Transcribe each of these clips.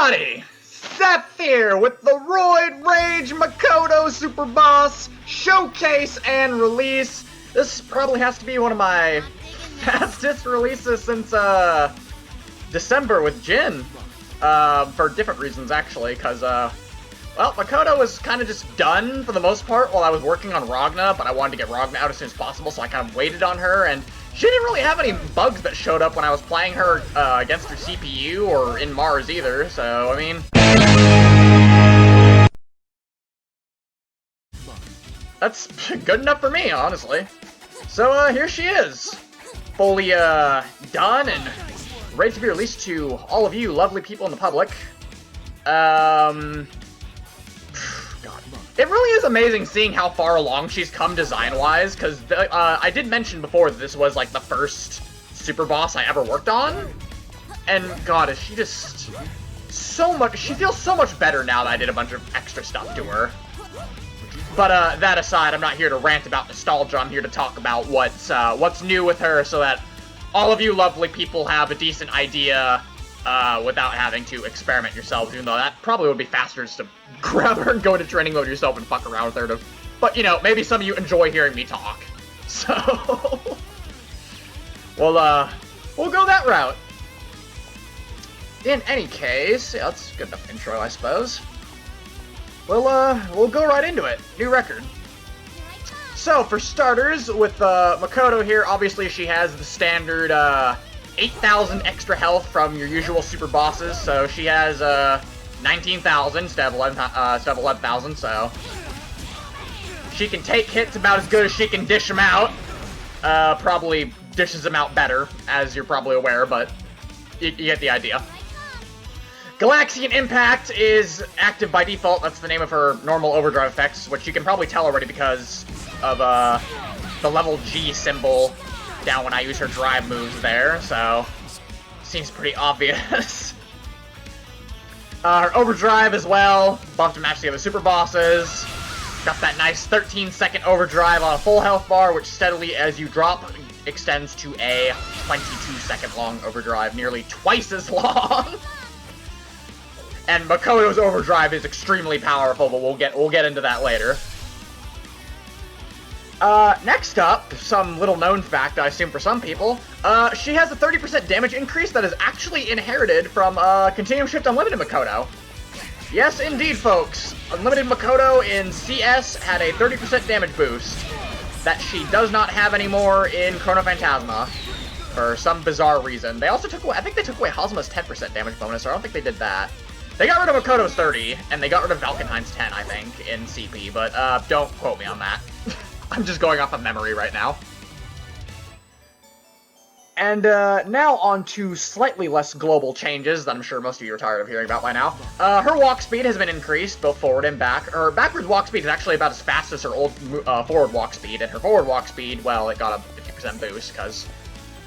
everybody! Seth here with the Roid Rage Makoto Super Boss Showcase and release. This probably has to be one of my fastest releases since December with Jin. For different reasons actually, because well, Makoto was kind of just done for the most part while I was working on Ragna, but I wanted to get Ragna out as soon as possible, so I kind of waited on her, and she didn't really have any bugs that showed up when I was playing her against her CPU or in Mars either, so, I mean... that's good enough for me, honestly. So, here she is. Fully, done and ready to be released to all of you lovely people in the public. God. It really is amazing seeing how far along she's come design-wise, because I did mention before that this was, like, the first Super Boss I ever worked on. And, God, is she just so much... she feels so much better now that I did a bunch of extra stuff to her. But, that aside, I'm not here to rant about nostalgia. I'm here to talk about what's new with her so that all of you lovely people have a decent idea without having to experiment yourselves, even though that probably would be faster just to grab her and go into training mode yourself and fuck around with her. But, you know, maybe some of you enjoy hearing me talk. So, we'll go that route. In any case, yeah, that's a good enough intro, I suppose. We'll go right into it. New record. So, for starters, with Makoto here, obviously she has the standard 8,000 extra health from your usual super bosses, so she has 19,000 instead of 11,000, so she can take hits about as good as she can dish them out. Probably dishes them out better, as you're probably aware, but you get the idea. Galaxian Impact is active by default. That's the name of her normal overdrive effects, which you can probably tell already because of the level G symbol down when I use her drive moves there, so seems pretty obvious. Her overdrive as well, buffed to match the other super bosses. Got that nice 13-second overdrive on a full health bar, which steadily, as you drop, extends to a 22-second long overdrive, nearly twice as long. And Makoto's overdrive is extremely powerful, but we'll get into that later. Next up, some little known fact, I assume for some people, she has a 30% damage increase that is actually inherited from, Continuum Shift Unlimited Makoto. Yes, indeed, folks. Unlimited Makoto in CS had a 30% damage boost that she does not have anymore in Chrono Phantasma for some bizarre reason. They also took away, I think they took away Hosma's 10% damage bonus, or I don't think they did that. They got rid of Makoto's 30, and they got rid of Valkenheim's 10, I think, in CP, but, don't quote me on that. I'm just going off of memory right now. And, now on to slightly less global changes that I'm sure most of you are tired of hearing about by now. Her walk speed has been increased, both forward and back. Her backwards walk speed is actually about as fast as her old, forward walk speed, and her forward walk speed, well, it got a 50% boost, because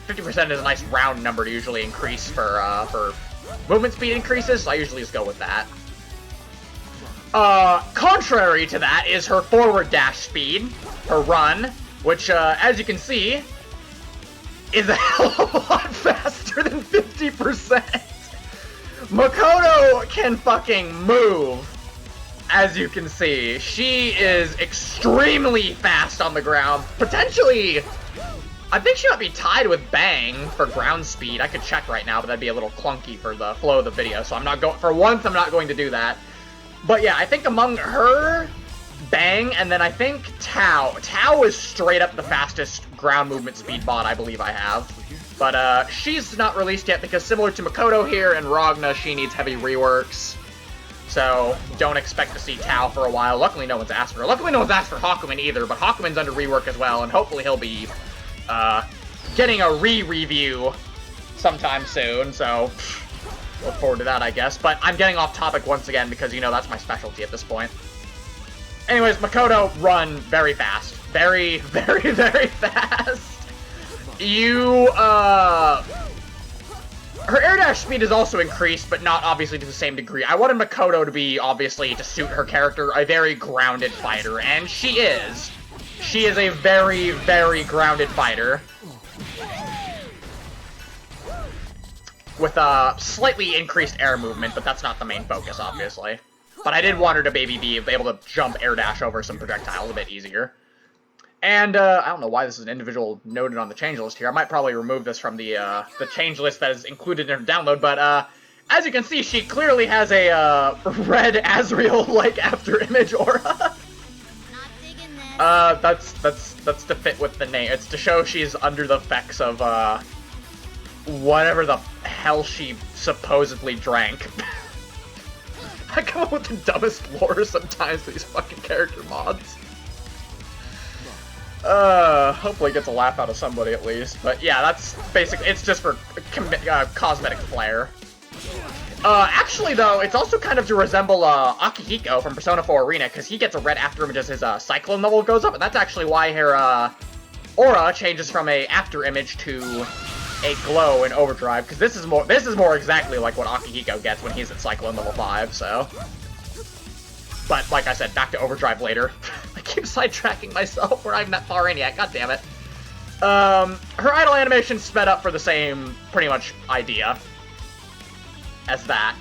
50% is a nice round number to usually increase for movement speed increases, so I usually just go with that. Contrary to that is her forward dash speed, her run, which, as you can see, is a hell of a lot faster than 50%. Makoto can fucking move, as you can see. She is extremely fast on the ground. Potentially, I think she might be tied with Bang for ground speed. I could check right now, but that'd be a little clunky for the flow of the video, so I'm not going, for once, I'm not going to do that. But yeah, I think among her, Bang, and then I think Tao. Tao is straight up the fastest ground movement speed bot I believe I have. But she's not released yet because similar to Makoto here and Ragna, she needs heavy reworks. So don't expect to see Tao for a while. Luckily no one's asked for her. Luckily no one's asked for Hakumen either, but Hakumen's under rework as well, and hopefully he'll be getting a re-review sometime soon, so look forward to that, I guess. But I'm getting off topic once again because, you know, that's my specialty at this point. Anyways, Makoto run very fast. Very, very, very fast. Her air dash speed is also increased, but not obviously to the same degree. I wanted Makoto to be, obviously, to suit her character, a very grounded fighter, and she is. She is a very, very grounded fighter. with a slightly increased air movement, but that's not the main focus, obviously. But I did want her to maybe be able to jump air dash over some projectiles a bit easier. And, I don't know why this is an individual noted on the change list here. I might probably remove this from the change list that is included in her download, but, as you can see, she clearly has a, red Azrael-like after-image aura. That's to fit with the name. It's to show she's under the effects of, whatever the hell she supposedly drank. I come up with the dumbest lore sometimes for these fucking character mods. Hopefully it gets a laugh out of somebody at least. But yeah, that's basically, it's just for cosmetic flair. Actually though, it's also kind of to resemble, Akihiko from Persona 4 Arena, because he gets a red afterimage as his, Cyclone level goes up, and that's actually why her, aura changes from a afterimage to a glow in Overdrive, because this is more exactly like what Akihiko gets when he's at Cyclone level 5, so. But, like I said, back to Overdrive later. I keep sidetracking myself, we're not even that far in yet, god damn it. Her idle animation sped up for the same, pretty much, idea as that.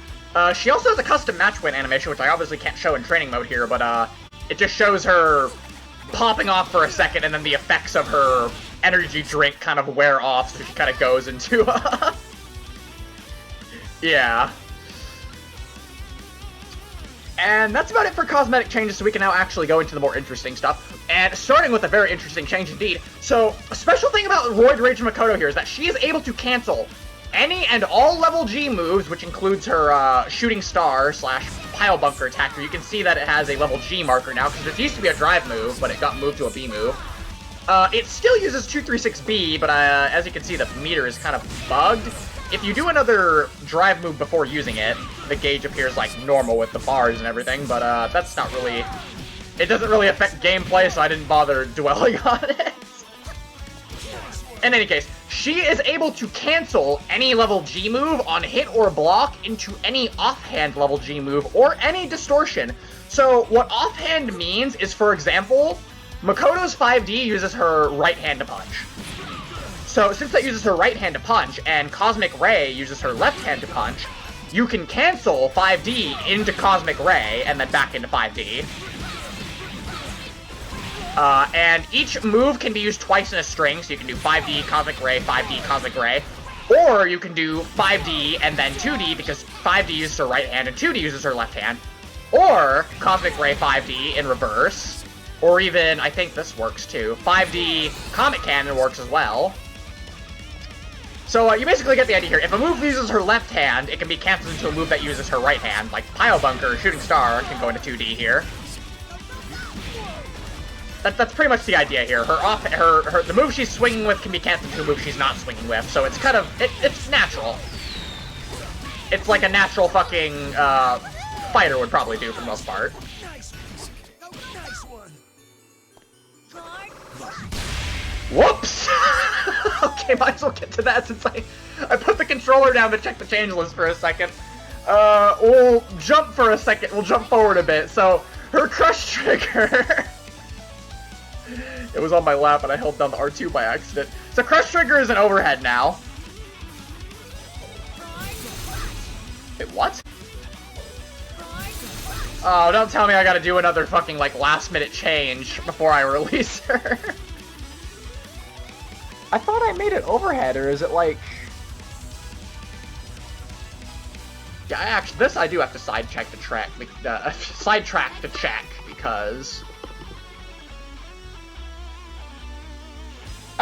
She also has a custom match win animation, which I obviously can't show in training mode here, but, it just shows her popping off for a second, and then the effects of her energy drink kind of wear off, so she kind of goes into, yeah. And that's about it for cosmetic changes, so we can now actually go into the more interesting stuff. And starting with a very interesting change indeed. So, a special thing about Roid Rage Makoto here is that she is able to cancel any and all level G moves, which includes her shooting star / pile bunker attack. You can see that it has a level G marker now, because it used to be a drive move, but it got moved to a B move. It still uses 236B, but as you can see, the meter is kind of bugged. If you do another drive move before using it, the gauge appears like normal with the bars and everything, but that's not really... It doesn't really affect gameplay, so I didn't bother dwelling on it. In any case, she is able to cancel any level G move on hit or block into any offhand level G move or any distortion. So what offhand means is, for example, Makoto's 5D uses her right hand to punch. So since that uses her right hand to punch, and Cosmic Ray uses her left hand to punch, you can cancel 5D into Cosmic Ray and then back into 5D. And each move can be used twice in a string, so you can do 5D, Cosmic Ray, 5D, Cosmic Ray. Or you can do 5D and then 2D, because 5D uses her right hand and 2D uses her left hand. Or Cosmic Ray 5D in reverse. Or even, I think this works too, 5D Comet Cannon works as well. So you basically get the idea here. If a move uses her left hand, it can be canceled into a move that uses her right hand, like Pile Bunker or Shooting Star can go into 2D here. That's pretty much the idea here. The move she's swinging with can be canceled to a move she's not swinging with, so it's kind of, it's natural. It's like a natural fucking, fighter would probably do for the most part. Whoops! Okay, might as well get to that since I put the controller down to check the change list for a second. We'll jump for a second, we'll jump forward a bit. So, her crush trigger... It was on my lap and I held down the R2 by accident. So crush trigger is an overhead now. Wait, what? Oh, don't tell me I gotta do another fucking, like, last-minute change before I release her. I thought I made it overhead, or is it, like... Yeah, actually, this I do have to sidetrack to check, because...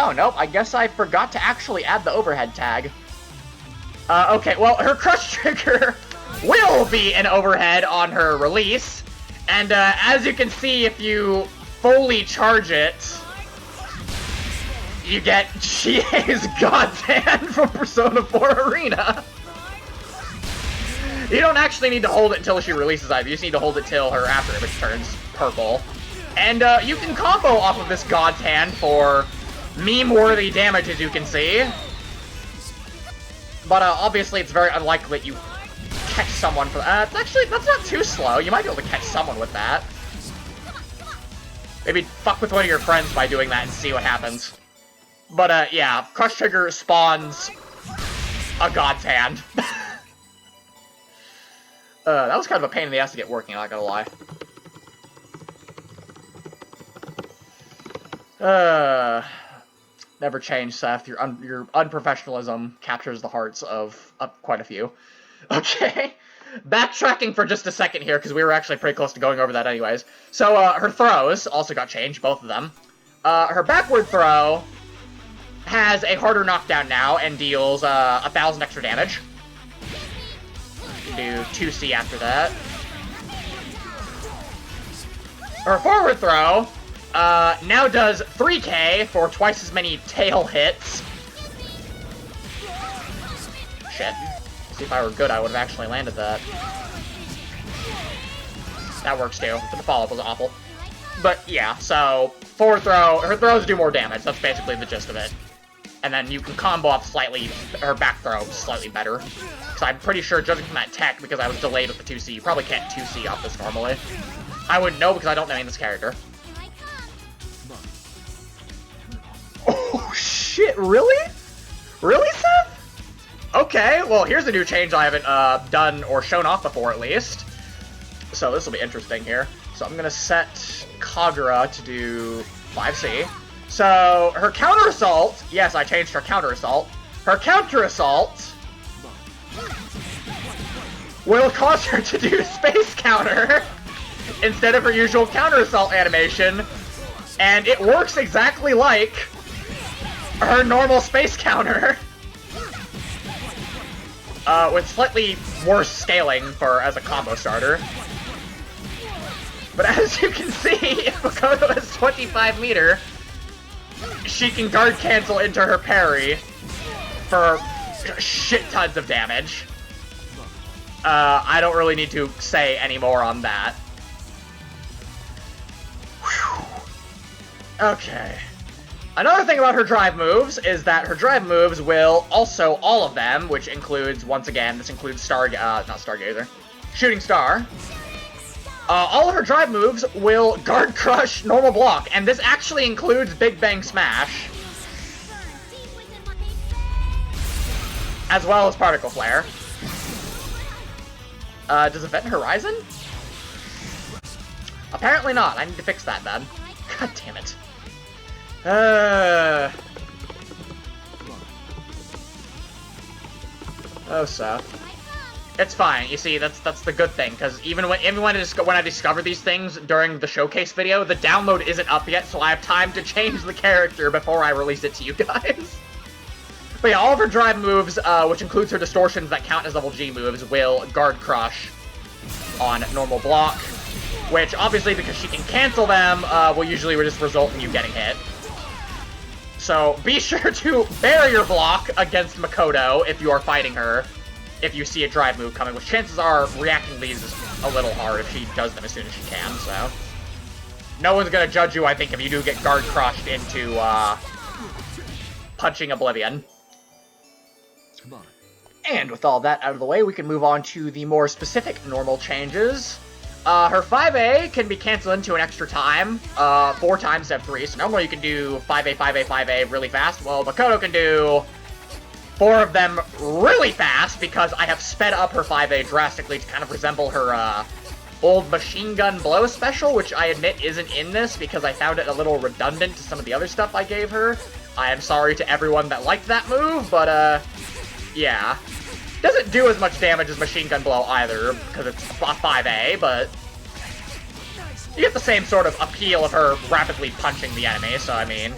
Oh, nope, I guess I forgot to actually add the overhead tag. Okay, well, her crush trigger will be an overhead on her release. And, as you can see, if you fully charge it, you get Chie's God's Hand from Persona 4 Arena. You don't actually need to hold it until she releases either. You just need to hold it till her after image turns purple. And, you can combo off of this God's Hand for meme-worthy damage, as you can see. But, obviously, it's very unlikely that you catch someone for that. Actually, that's not too slow. You might be able to catch someone with that. Maybe fuck with one of your friends by doing that and see what happens. But, yeah, Crush Trigger spawns a God's hand. That was kind of a pain in the ass to get working, I'm not gonna lie. Never change, Seth. Your unprofessionalism captures the hearts of quite a few. Okay. Backtracking for just a second here, because we were actually pretty close to going over that anyways. So, her throws also got changed, both of them. Her backward throw has a harder knockdown now and deals 1,000 extra damage. Do 2C after that. Her forward throw now does 3k for twice as many tail hits. Shit. See, if I were good, I would have actually landed that. That works too, but the follow-up was awful. But yeah, so forward throw, her throws do more damage. That's basically the gist of it. And then you can combo off slightly, her back throw slightly better. Because I'm pretty sure, judging from that tech, because I was delayed with the 2C, you probably can't 2C off this normally. I wouldn't know because I don't name this character. Oh shit, really? Really, Seth? Okay, well here's a new change I haven't done or shown off before at least. So this will be interesting here. So I'm gonna set Kagura to do 5C. So her counter assault, yes, I changed her counter assault. Her counter assault will cause her to do space counter instead of her usual counter assault animation, and it works exactly like her normal space counter. With slightly worse scaling as a combo starter. But as you can see, if Makoto has 25 meter, she can guard cancel into her parry for shit tons of damage. I don't really need to say any more on that. Whew. Okay. Another thing about her drive moves is that her drive moves will also, all of them, which includes, once again, this includes not Stargazer, Shooting Star. All of her drive moves will guard crush normal block, and this actually includes Big Bang Smash, as well as Particle Flare. Does Event Horizon? Apparently not. I need to fix that then. God damn it. Oh, Seth. It's fine. You see, that's the good thing, because even when I discover these things during the showcase video, the download isn't up yet, so I have time to change the character before I release it to you guys. But yeah, all of her drive moves, which includes her distortions that count as level G moves, will guard crush on normal block, which obviously, because she can cancel them, will usually just result in you getting hit. So be sure to barrier block against Makoto if you are fighting her, if you see a drive move coming, which chances are reacting to these is a little hard if she does them as soon as she can, so. No one's gonna judge you, I think, if you do get guard crushed into, punching Oblivion. Come on. And with all that out of the way, we can move on to the more specific normal changes. Her 5A can be canceled into an extra time, 4 times instead of 3, so normally you can do 5A, 5A, 5A really fast. Well, Makoto can do 4 of them really fast, because I have sped up her 5A drastically to kind of resemble her, old Machine Gun Blow special, which I admit isn't in this, because I found it a little redundant to some of the other stuff I gave her. I am sorry to everyone that liked that move, but, yeah. Doesn't do as much damage as Machine Gun Blow either, because it's a 5A, but you get the same sort of appeal of her rapidly punching the enemy, so I mean.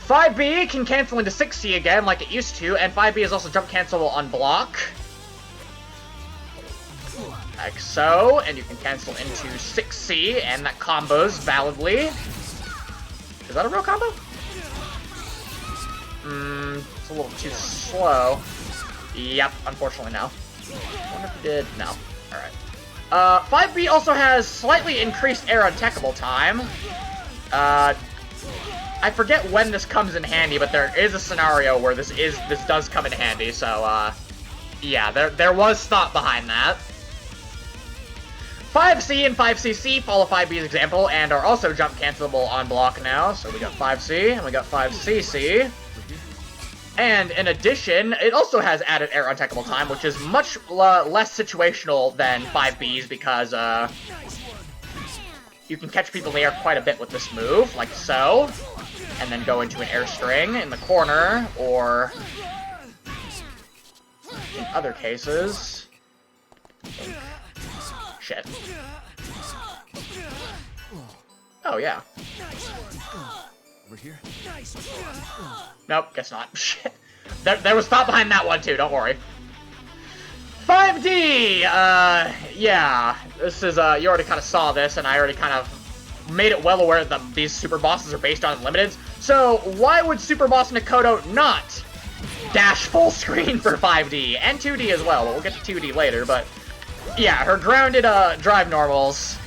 "5B can cancel into 6C again, like it used to, and 5B is also jump cancelable on block. Like so, and you can cancel into 6C, and that combos validly. Is that a real combo? It's a little too slow. Yep, unfortunately no. I wonder if it did. No. Alright. 5B also has slightly increased air attackable time. I forget when this comes in handy, but there is a scenario where this does come in handy, so, yeah, there was thought behind that. 5C and 5CC follow 5B's example and are also jump cancelable on block now. So we got 5C and we got 5CC. And in addition, it also has added air untechable time, which is much less situational than 5B's because you can catch people in the air quite a bit with this move, like so. And then go into an air string in the corner, or in other cases... Shit. Oh, yeah. Over here? Nope, guess not. Shit. There was thought behind that one, too, don't worry. 5D! Yeah. This is, you already kind of saw this, and I already kind of made it well aware that these super bosses are based on limiteds. So, why would Super Boss Makoto not dash full screen for 5D? And 2D as well, but we'll get to 2D later, but... Yeah, her grounded, drive normals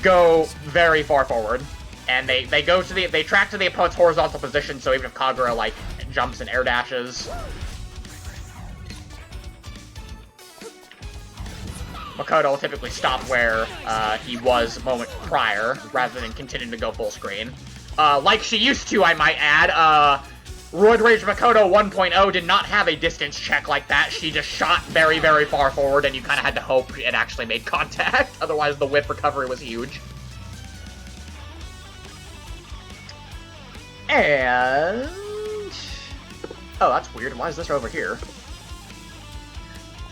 go very far forward. And they track to the opponent's horizontal position, so even if Kagura, like, jumps and air dashes... Makoto will typically stop where he was a moment prior, rather than continuing to go full screen. Like she used to, I might add, Roid Rage Makoto 1.0 did not have a distance check like that. She just shot very, very far forward, and you kind of had to hope it actually made contact. Otherwise, the whiff recovery was huge. And... Oh, that's weird. Why is this over here?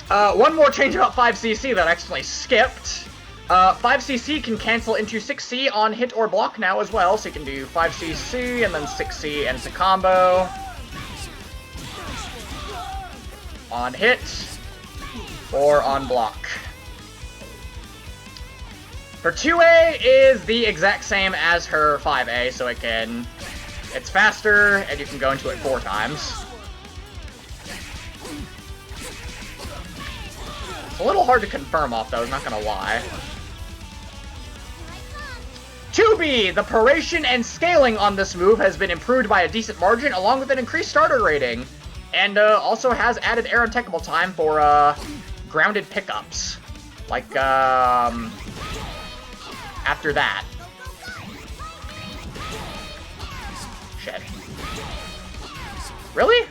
One more change about 5CC that I accidentally skipped. 5CC can cancel into 6C on hit or block now as well, so you can do 5CC and then 6C and it's a combo. On hit or on block. Her 2A is the exact same as her 5A, so it's faster and you can go into it 4 times. It's a little hard to confirm off, though, I'm not gonna lie. 2B! The paration and scaling on this move has been improved by a decent margin, along with an increased starter rating. And also has added air untechable time for grounded pickups. Like, after that. Shit. Really?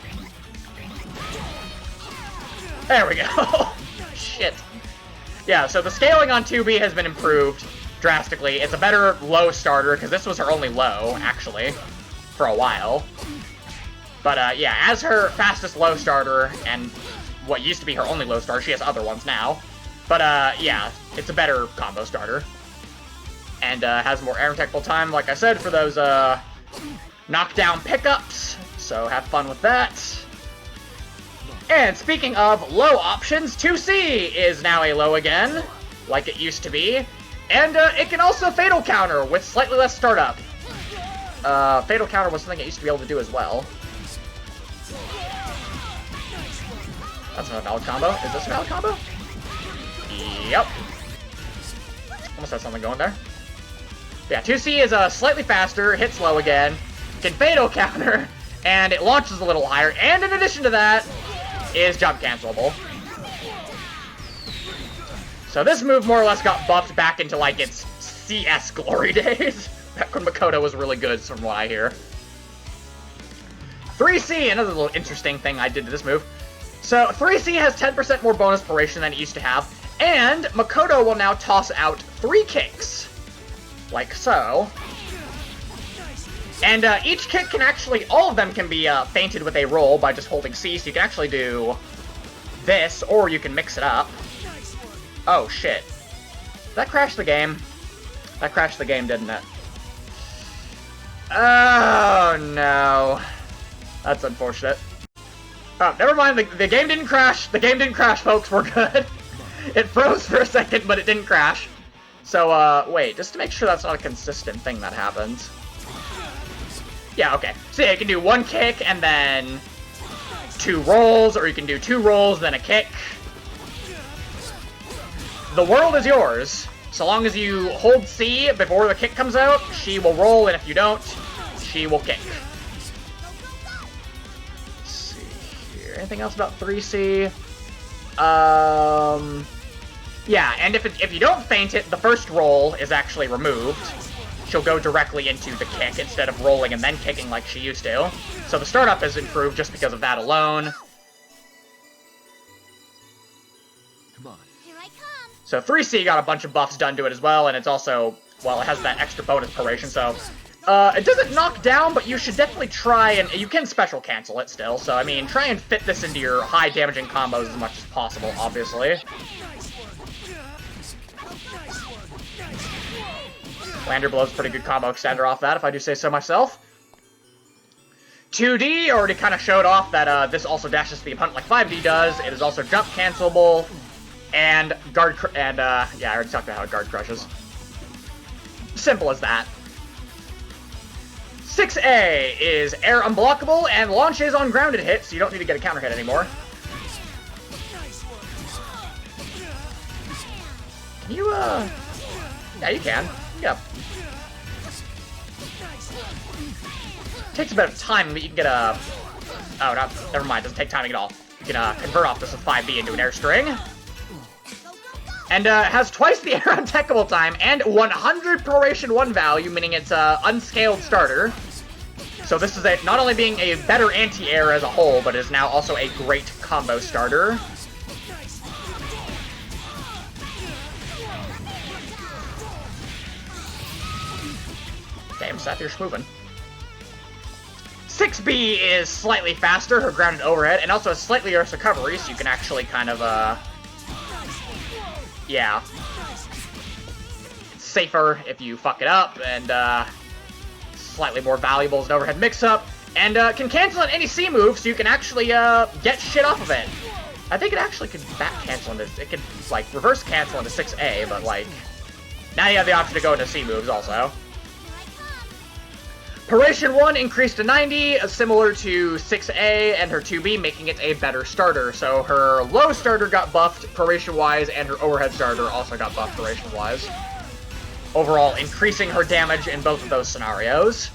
There we go. Shit. Yeah, so the scaling on 2B has been improved drastically. It's a better low starter, because this was her only low, actually, for a while. But, yeah, as her fastest low starter, and what used to be her only low starter, she has other ones now. But, yeah, it's a better combo starter. And, has more air untechable time, like I said, for those, knockdown pickups. So, have fun with that. And speaking of low options, 2C is now a low again, like it used to be. And it can also Fatal Counter with slightly less startup. Fatal Counter was something it used to be able to do as well. That's not a valid combo. Is this a valid combo? Yep. Almost has something going there. Yeah, 2C is slightly faster, hits low again, can Fatal Counter, and it launches a little higher. And in addition to that, is jump cancelable. So this move more or less got buffed back into like its CS glory days. Back when Makoto was really good, from what I hear. 3C, another little interesting thing I did to this move. So 3C has 10% more bonus paration than it used to have, and Makoto will now toss out 3 kicks. Like so. And each kick can actually, all of them can be feinted with a roll by just holding C, so you can actually do this, or you can mix it up. Oh, shit. That crashed the game. That crashed the game, didn't it? Oh, no. That's unfortunate. Oh, never mind, the game didn't crash. The game didn't crash, folks, we're good. It froze for a second, but it didn't crash. So, wait, just to make sure that's not a consistent thing that happens. Yeah, okay. So yeah, you can do 1 kick and then 2 rolls, or you can do 2 rolls, then a kick. The world is yours. So long as you hold C before the kick comes out, she will roll, and if you don't, she will kick. Let's see here. Anything else about 3C? Yeah, and if you don't feint it, the first roll is actually removed. She'll go directly into the kick instead of rolling and then kicking like she used to. So the startup is improved just because of that alone. Come on. Here I come. So 3C got a bunch of buffs done to it as well, and it's also, well, it has that extra bonus proration, so... it doesn't knock down, but you should definitely try and... You can special cancel it still, so, I mean, try and fit this into your high damaging combos as much as possible, obviously. Lander Blow's pretty good combo extender off that, if I do say so myself. 2D already kind of showed off that this also dashes the opponent like 5D does. It is also jump cancelable, and guard... yeah, I already talked about how it guard crushes. Simple as that. 6A is air unblockable and launches on grounded hits, so you don't need to get a counter hit anymore. Can you, yeah, you can. Yep. Takes a bit of time, but you can get a... Oh, no, never mind, doesn't take timing at all. You can, convert off this with 5B into an air string. And, has twice the air untechable time and 100 proration 1 value, meaning it's a unscaled starter. So this is not only being a better anti-air as a whole, but is now also a great combo starter. Damn, Seth, you're schmoving. 6B is slightly faster, her grounded overhead, and also has slightly worse recovery, so you can actually kind of, yeah. It's safer if you fuck it up, and, slightly more valuable as an overhead mix-up, and, can cancel on any C move, so you can actually, get shit off of it. I think it actually could back cancel into, it could, like, reverse cancel into 6A, but, like, now you have the option to go into C moves also. Proration 1 increased to 90, similar to 6A and her 2B, making it a better starter. So her low starter got buffed proration-wise, and her overhead starter also got buffed proration-wise. Overall, increasing her damage in both of those scenarios.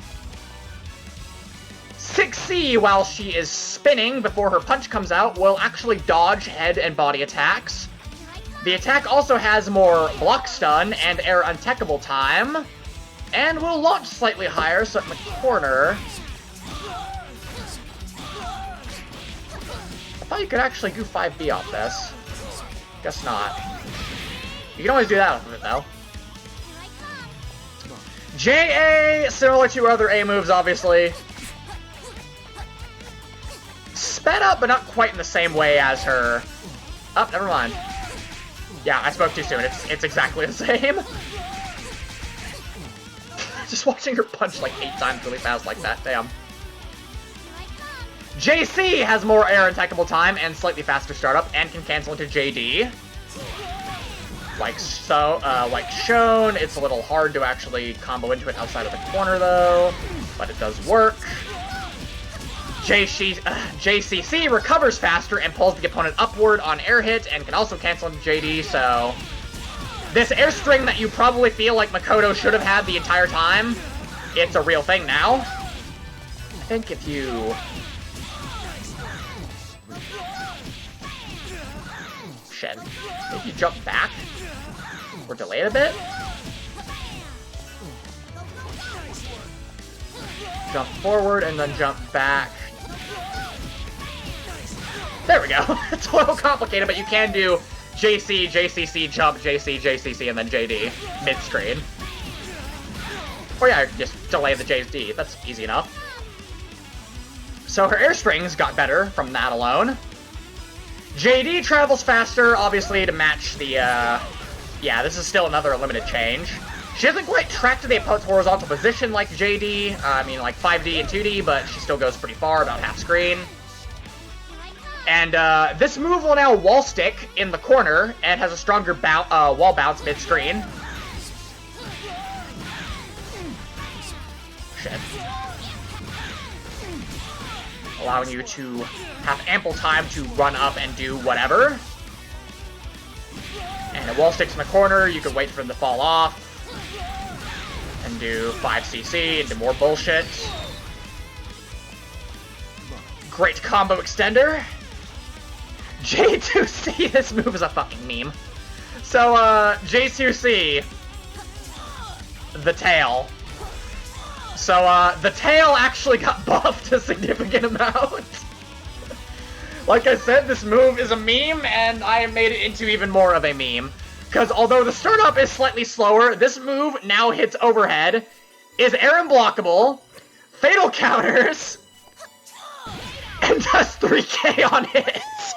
6C, while she is spinning before her punch comes out, will actually dodge head and body attacks. The attack also has more block stun and air untechable time. And we'll launch slightly higher, so in the corner... I thought you could actually do 5B off this. Guess not. You can always do that off of it, though. JA, similar to other A moves, obviously. Sped up, but not quite in the same way as her... Oh, never mind. Yeah, I spoke too soon. It's exactly the same. Just watching her punch like 8 times really fast like that, damn. JC has more air untechable time and slightly faster startup and can cancel into JD. Like so, like shown, it's a little hard to actually combo into it outside of the corner though, but it does work. JCC recovers faster and pulls the opponent upward on air hit and can also cancel into JD, so... This air string that you probably feel like Makoto should have had the entire time, it's a real thing now. I think if you... Shit. If you jump back, or delay it a bit. Jump forward and then jump back. There we go. It's a little complicated, but you can do JC, JCC, jump, JC, JCC, and then JD, mid-screen. Or yeah, just delay the JD, that's easy enough. So her air strings got better from that alone. JD travels faster, obviously, to match the, yeah, this is still another limited change. She doesn't quite track to the opponent's horizontal position like JD, I mean, like 5D and 2D, but she still goes pretty far, about half screen. And this move will now wall stick in the corner and has a stronger wall bounce mid-screen. Shit. Allowing you to have ample time to run up and do whatever. And it wall sticks in the corner, you can wait for them to fall off. And do 5cc and do more bullshit. Great combo extender. J2C, this move is a fucking meme. So, J2C, the tail. So, the tail actually got buffed a significant amount. Like I said, this move is a meme, and I made it into even more of a meme. Because although the startup is slightly slower, this move now hits overhead, is air unblockable, fatal counters, and does 3k on hits.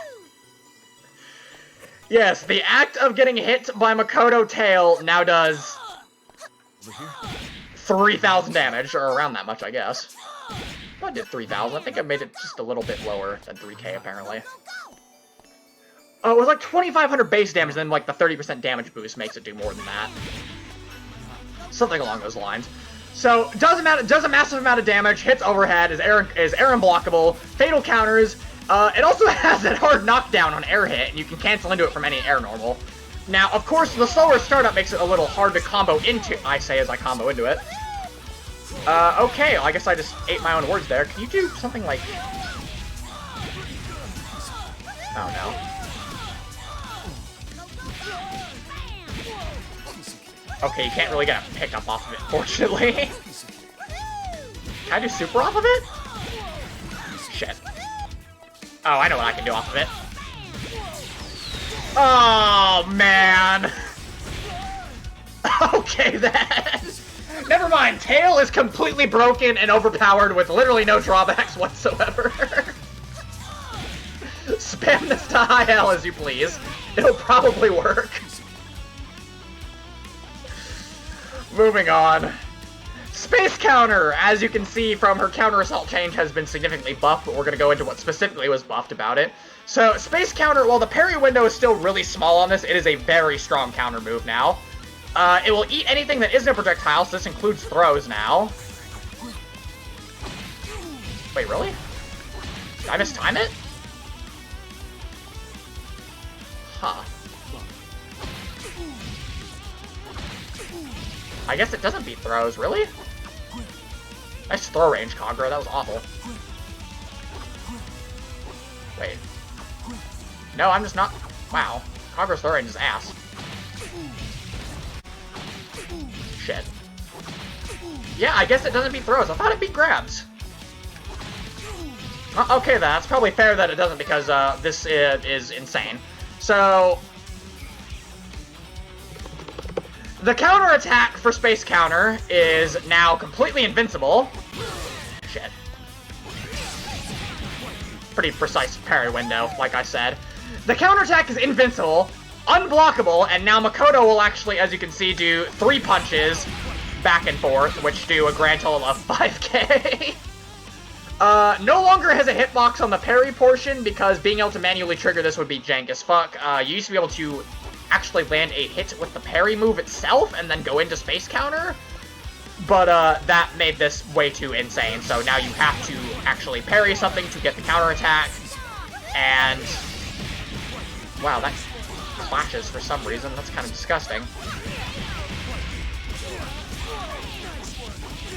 Yes, the act of getting hit by Makoto Tail now does 3,000 damage, or around that much, I guess. I did 3,000. I think I made it just a little bit lower than 3k, apparently. Oh, it was like 2,500 base damage, and then like the 30% damage boost makes it do more than that. Something along those lines. So, does a massive amount of damage, hits overhead, is air unblockable, fatal counters. It also has that hard knockdown on air hit, and you can cancel into it from any air normal. Now, of course, the slower startup makes it a little hard to combo into, I say as I combo into it. Okay, well, I guess I just ate my own words there. Can you do something like... Oh, no. Okay, you can't really get a pickup off of it, fortunately. Can I do super off of it? Shit. Oh, I know what I can do off of it. Oh, man. Okay, then. Never mind. Tail is completely broken and overpowered with literally no drawbacks whatsoever. Spam this to high hell as you please. It'll probably work. Moving on. Space Counter, as you can see from her counter assault change, has been significantly buffed, but we're going to go into what specifically was buffed about it. So, Space Counter, while the parry window is still really small on this, it is a very strong counter move now. It will eat anything that isn't a projectile, so this includes throws now. Wait, really? Did I mistime it? Huh. I guess it doesn't beat throws, really? Nice throw range, Kagura, that was awful. Wait. No, I'm just not... Wow. Kagura's throw range is ass. Shit. Yeah, I guess it doesn't beat throws. I thought it beat grabs. Okay, then. That's probably fair that it doesn't because this is insane. So... The counter attack for Space Counter is now completely invincible. Shit. Pretty precise parry window, like I said. The counter attack is invincible, unblockable, and now Makoto will actually, as you can see, do 3 punches back and forth, which do a grand total of 5k. No longer has a hitbox on the parry portion, because being able to manually trigger this would be jank as fuck. You used to be able to actually land a hit with the parry move itself and then go into Space Counter, but that made this way too insane, so now you have to actually parry something to get the counter attack, and wow, that clashes for some reason. That's kind of disgusting.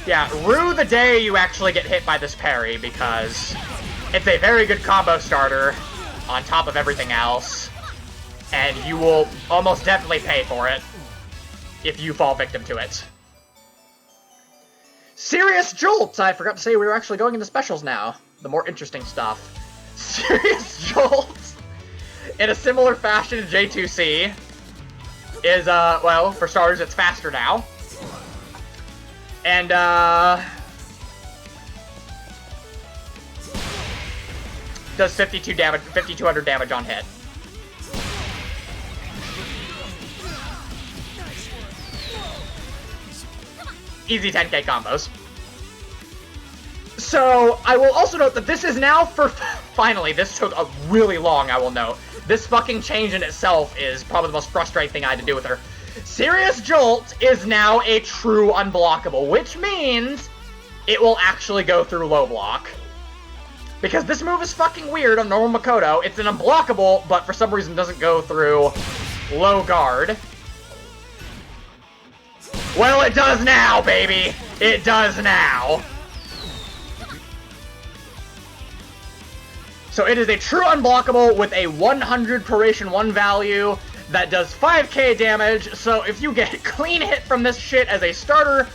Yeah, rue the day you actually get hit by this parry, because it's a very good combo starter on top of everything else, and you will almost definitely pay for it if you fall victim to it. Serious Jolt! I forgot to say we were actually going into specials now. The more interesting stuff. Serious Jolt, in a similar fashion to J2C, is, well, for starters, it's faster now. And, does 5,200 damage on hit. Easy 10k combos. So, I will also note that this is now for... Finally, this took a really long, I will note. This fucking change in itself is probably the most frustrating thing I had to do with her. Serious Jolt is now a true unblockable, which means it will actually go through low block. Because this move is fucking weird on normal Makoto. It's an unblockable, but for some reason doesn't go through low guard. Well, it does now, baby! It does now! So it is a true unblockable with a 100 Paration 1 value that does 5k damage, so if you get clean hit from this shit as a starter,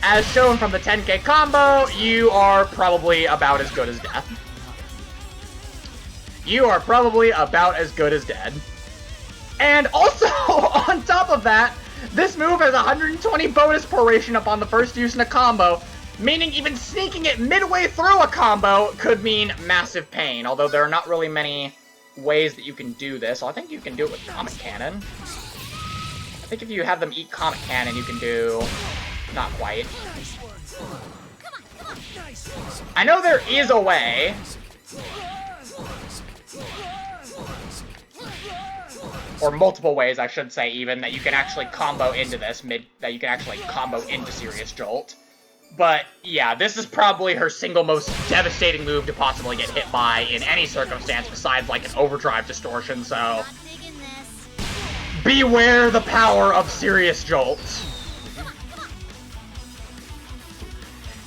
as shown from the 10k combo, you are probably about as good as death. You are probably about as good as dead. And also, on top of that, this move has 120 bonus proration upon the first use in a combo, meaning even sneaking it midway through a combo could mean massive pain, although there are not really many ways that you can do this. I think you can do it with Comet Cannon. I think if you have them eat Comet Cannon, you can do... not quite. I know there is a way. Or multiple ways, I should say, even, that you can actually combo into this, that you can actually combo into Serious Jolt. But, yeah, this is probably her single most devastating move to possibly get hit by in any circumstance besides, like, an Overdrive Distortion, so... beware the power of Serious Jolt.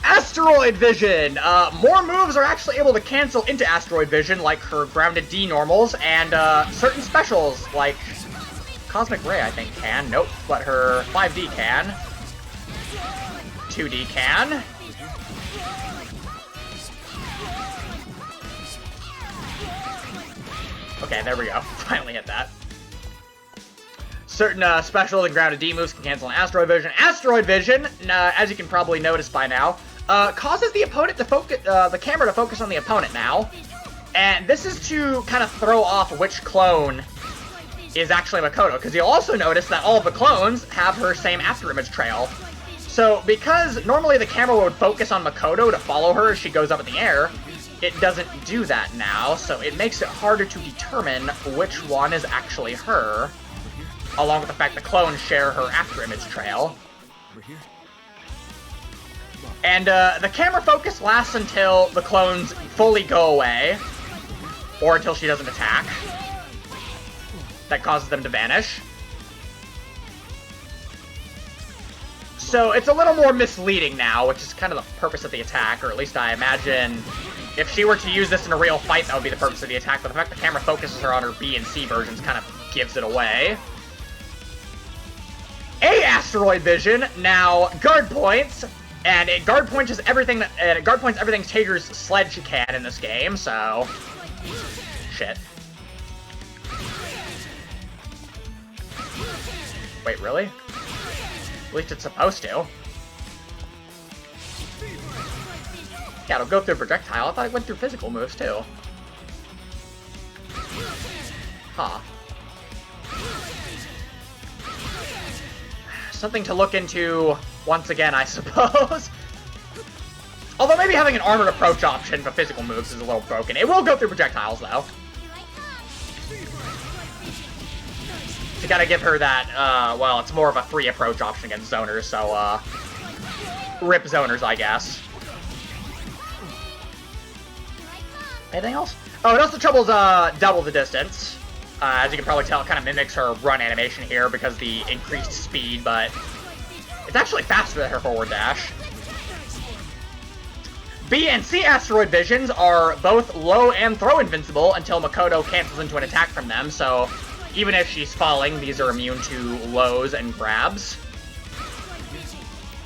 Asteroid Vision! More moves are actually able to cancel into Asteroid Vision, like her Grounded D normals, and certain specials, like Cosmic Ray, I think, can. Nope, but her 5D can. 2D can. Okay, there we go. Finally hit that. Certain specials and Grounded D moves can cancel an Asteroid Vision. Asteroid Vision, as you can probably notice by now, causes the opponent to focus, the camera to focus on the opponent now. And this is to kind of throw off which clone is actually Makoto, because you'll also notice that all of the clones have her same afterimage trail. So, because normally the camera would focus on Makoto to follow her as she goes up in the air, it doesn't do that now, so it makes it harder to determine which one is actually her, along with the fact the clones share her afterimage trail. And the camera focus lasts until the clones fully go away, or until she doesn't attack. That causes them to vanish. So it's a little more misleading now, which is kind of the purpose of the attack, or at least I imagine if she were to use this in a real fight, that would be the purpose of the attack, but the fact the camera focuses her on her B and C versions kind of gives it away. A Asteroid Vision, now guard points, and it guard points everything Tager's Sledge can in this game, so... shit. Wait, really? At least it's supposed to. Yeah, it'll go through projectile. I thought it went through physical moves, too. Huh. Something to look into once again, I suppose. Although maybe having an armored approach option for physical moves is a little broken. It will go through projectiles, though. You gotta give her that, well, it's more of a free approach option against zoners, so, rip zoners, I guess. Anything else? Oh, it also troubles, double the distance. As you can probably tell, it kind of mimics her run animation here because of the increased speed, but it's actually faster than her forward dash. B and C Asteroid Visions are both low and throw invincible until Makoto cancels into an attack from them, so even if she's falling, these are immune to lows and grabs.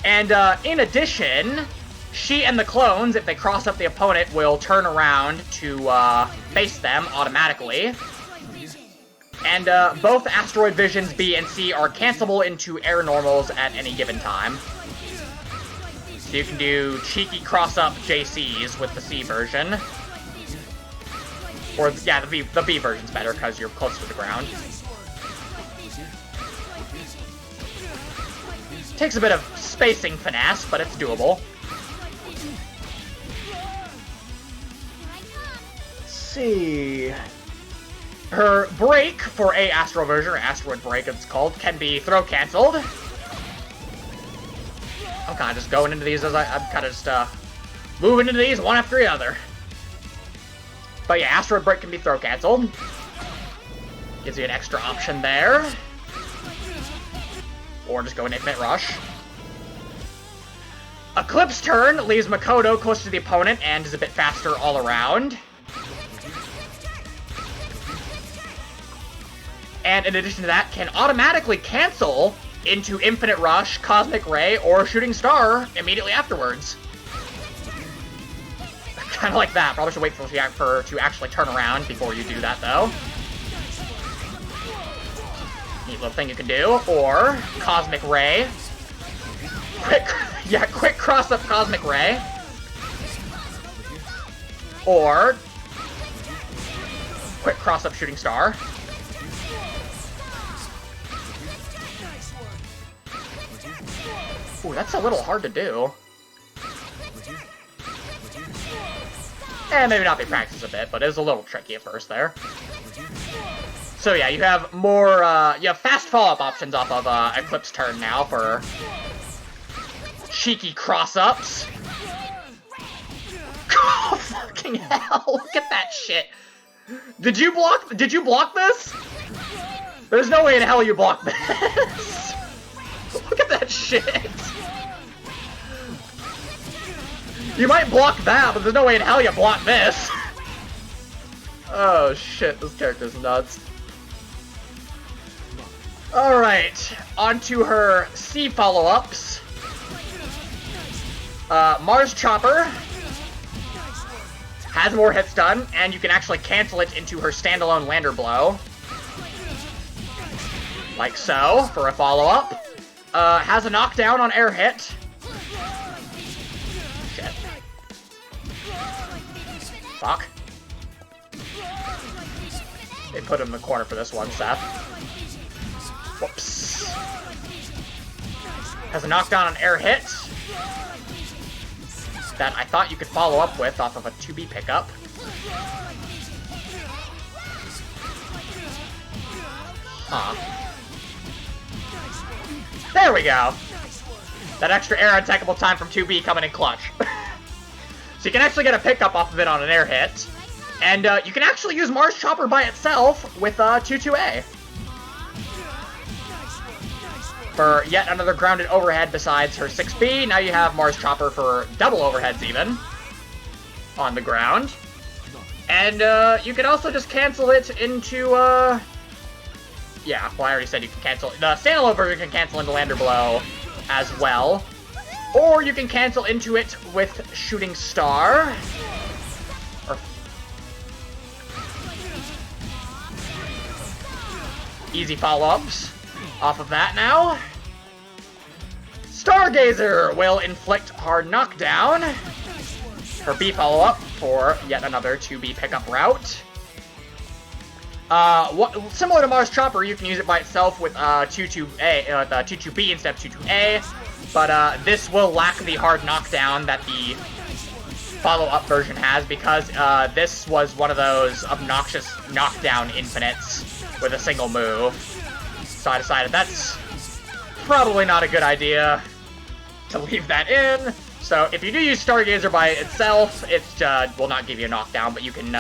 And in addition, she and the clones, if they cross up the opponent, will turn around to face them automatically. And both Asteroid Visions B and C are cancelable into air normals at any given time. So you can do cheeky cross-up JCs with the C version. Or, yeah, the B version's better because you're close to the ground. Takes a bit of spacing finesse, but it's doable. Let's see... Her break for A Astro version, or Asteroid Break it's called, can be throw cancelled. I'm kind of just going into these as I'm kind of just moving into these one after the other. But yeah, Asteroid Break can be throw cancelled. Gives you an extra option there. Or just go in Infinite Rush. Eclipse Turn leaves Makoto close to the opponent and is a bit faster all around. and in addition to that, can automatically cancel into Infinite Rush, Cosmic Ray, or Shooting Star immediately afterwards. Kind of like that. Probably should wait for her to actually turn around before you do that, though. Neat little thing you can do. Or Cosmic Ray. Quick cross-up Cosmic Ray. Or quick cross-up Shooting Star. Ooh, that's a little hard to do. And maybe not be practiced a bit, but it was a little tricky at first there. So yeah, you have more, you have fast follow-up options off of Eclipse turn now for cheeky cross-ups. Oh, fucking hell, look at that shit. Did you block this? There's no way in hell you blocked this. Look at that shit. You might block that, but there's no way in hell you block this. Oh shit, this character's nuts. Alright, on to her C follow-ups. Mars Chopper has more hit stun, and you can actually cancel it into her standalone lander blow. Like so, for a follow-up. Has a knockdown on air hit. Shit. Fuck. They put him in the corner for this one, Seth. Whoops. Has a knockdown on air hit that I thought you could follow up with off of a 2B pickup. Huh. There we go. That extra air untechable time from 2B coming in clutch. So you can actually get a pickup off of it on an air hit. And you can actually use Mars Chopper by itself with 2-2A. For yet another grounded overhead besides her 6B, now you have Mars Chopper for double overheads even. On the ground. And you can also just cancel it into, yeah, well I already said you can cancel, the standalone version can cancel into Lander Blow as well. Or you can cancel into it with Shooting Star. Or easy follow-ups off of that now. Stargazer will inflict hard knockdown. Her B follow-up for yet another 2B pickup route. Similar to Mars Chopper, you can use it by itself with 2-2A, 2-2B instead of 2-2A, but this will lack the hard knockdown that the follow-up version has, because this was one of those obnoxious knockdown infinites with a single move. So I decided that's probably not a good idea to leave that in. So if you do use Stargazer by itself, it will not give you a knockdown, but you can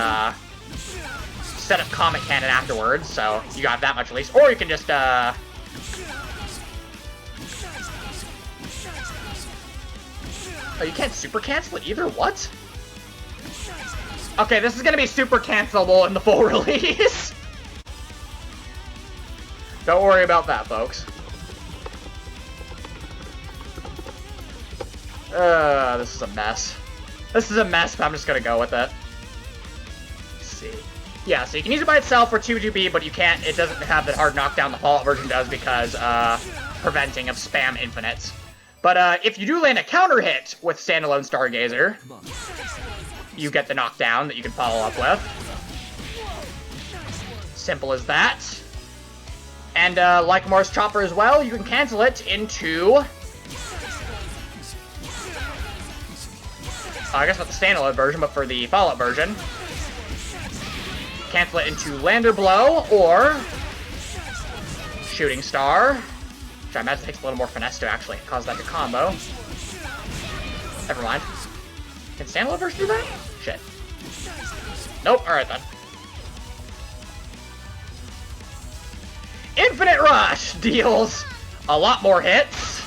set up Comet Cannon afterwards, so you got that much at least. Or you can just oh, you can't super cancel it either? What? Okay, this is gonna be super cancelable in the full release. Don't worry about that, folks. This is a mess. This is a mess, but I'm just gonna go with it. Let's see. Yeah, so you can use it by itself for 2-2B, but you can't, it doesn't have the hard knockdown the Fallout version does because, preventing of spam infinites. But, if you do land a counter hit with standalone Stargazer, you get the knockdown that you can follow up with. Simple as that. And, like Mars Chopper as well, you can cancel it into... I guess not the standalone version, but for the Fallout version. Cancel it into Lander Blow, or... Shooting Star. Which I imagine takes a little more finesse to actually cause that to combo. Never mind. Can standalone version do that? Shit. Nope, alright then. Infinite Rush deals a lot more hits,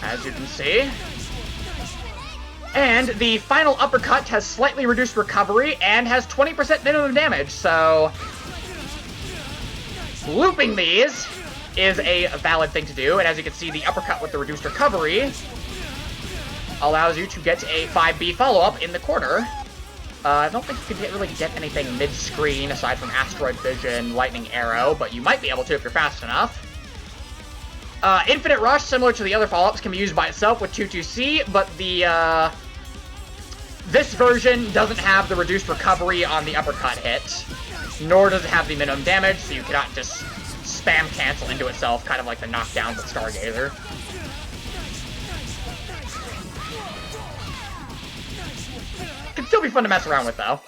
as you can see. And the final uppercut has slightly reduced recovery and has 20% minimum damage, so looping these is a valid thing to do, and as you can see, the uppercut with the reduced recovery allows you to get a 5B follow-up in the corner. I don't think you can really get anything mid-screen aside from Asteroid Vision, Lightning Arrow, but you might be able to if you're fast enough. Infinite Rush, similar to the other follow-ups, can be used by itself with 2-2C, but the this version doesn't have the reduced recovery on the uppercut hit, nor does it have the minimum damage, so you cannot just spam cancel into itself, kind of like the knockdowns with Stargazer. Can still be fun to mess around with, though.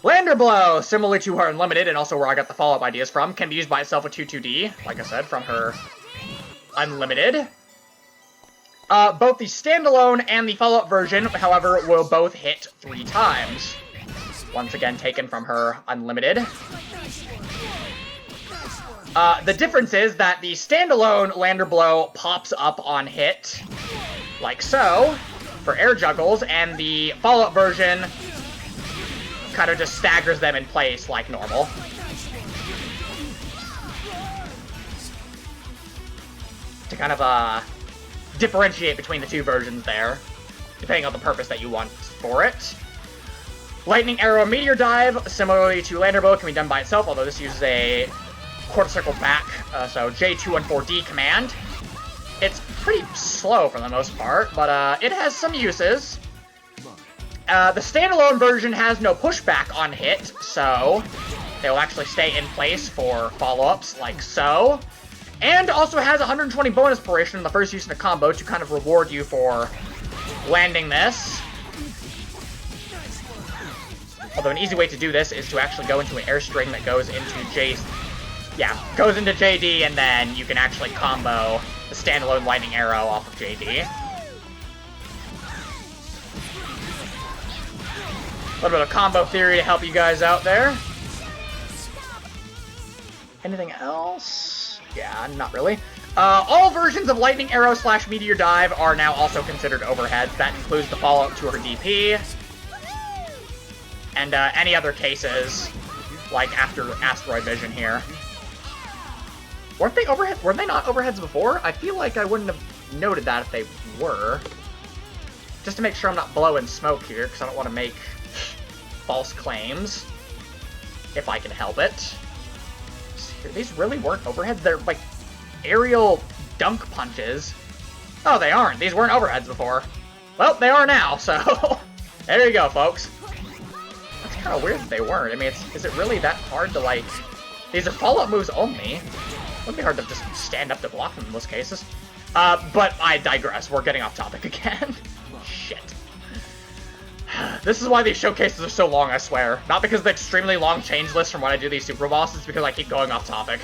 Lander Blow, similar to her Unlimited, and also where I got the follow-up ideas from, can be used by itself with 2-2D, like I said, from her Unlimited. Both the standalone and the follow-up version, however, will both hit 3 times. Once again, taken from her Unlimited. The difference is that the standalone Lander Blow pops up on hit, like so, for air juggles, and the follow-up version kind of just staggers them in place like normal. To kind of, differentiate between the two versions there, depending on the purpose that you want for it. Lightning Arrow Meteor Dive, similarly to Lander Blow, can be done by itself, although this uses a quarter circle back, so J214D command. It's pretty slow for the most part, but it has some uses. The standalone version has no pushback on hit, so they will actually stay in place for follow-ups like so. And also has 120 bonus duration in the first use in the combo to kind of reward you for landing this. Although an easy way to do this is to actually go into an air string that goes into goes into JD, and then you can actually combo the standalone Lightning Arrow off of JD. A little bit of combo theory to help you guys out there. Anything else? Yeah, not really. All versions of Lightning Arrow / Meteor Dive are now also considered overheads. That includes the follow-up to her DP. And any other cases, like after Asteroid Vision here. Weren't they overhead? Were they not overheads before? I feel like I wouldn't have noted that if they were. Just to make sure I'm not blowing smoke here, because I don't want to make false claims, if I can help it. These really weren't overheads. They're like aerial dunk punches. Oh, they aren't. These weren't overheads before. Well, they are now, so there you go, folks. That's kind of weird that they weren't. I mean, is it really that hard to, like... These are follow-up moves only. It would be hard to just stand up to block them in most cases. But I digress. We're getting off topic again. Shit. This is why these showcases are so long, I swear. Not because of the extremely long change list from when I do these super bosses, because I keep going off topic.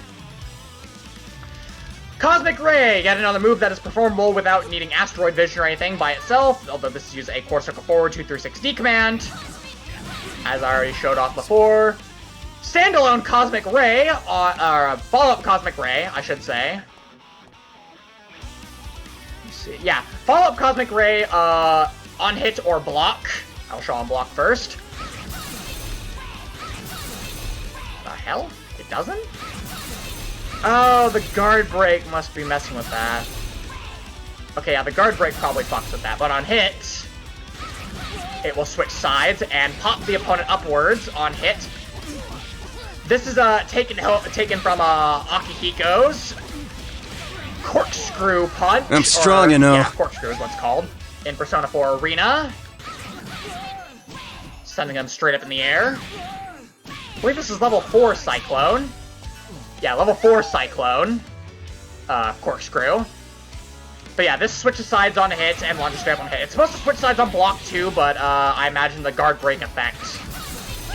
Cosmic Ray! Yet another move that is performable without needing Asteroid Vision or anything by itself, although this uses a quarter circle forward 2-3-6D command, as I already showed off before. Standalone Cosmic Ray, or follow-up Cosmic Ray, I should say. Let's see. Yeah, follow-up Cosmic Ray, on hit or block. I'll show on block first. The hell? It doesn't? Oh, the guard break must be messing with that. Okay, yeah, the guard break probably fucks with that, but on hit, it will switch sides and pop the opponent upwards on hit. This is taken from Akihiko's Corkscrew Punch. I'm strong, you know. Yeah, Corkscrew is what it's called in Persona 4 Arena. Sending them straight up in the air. I believe this is level 4 Cyclone. Yeah, level 4 Cyclone. Corkscrew. But yeah, this switches sides on hit and launches straight up on hit. It's supposed to switch sides on block too, but I imagine the guard break effect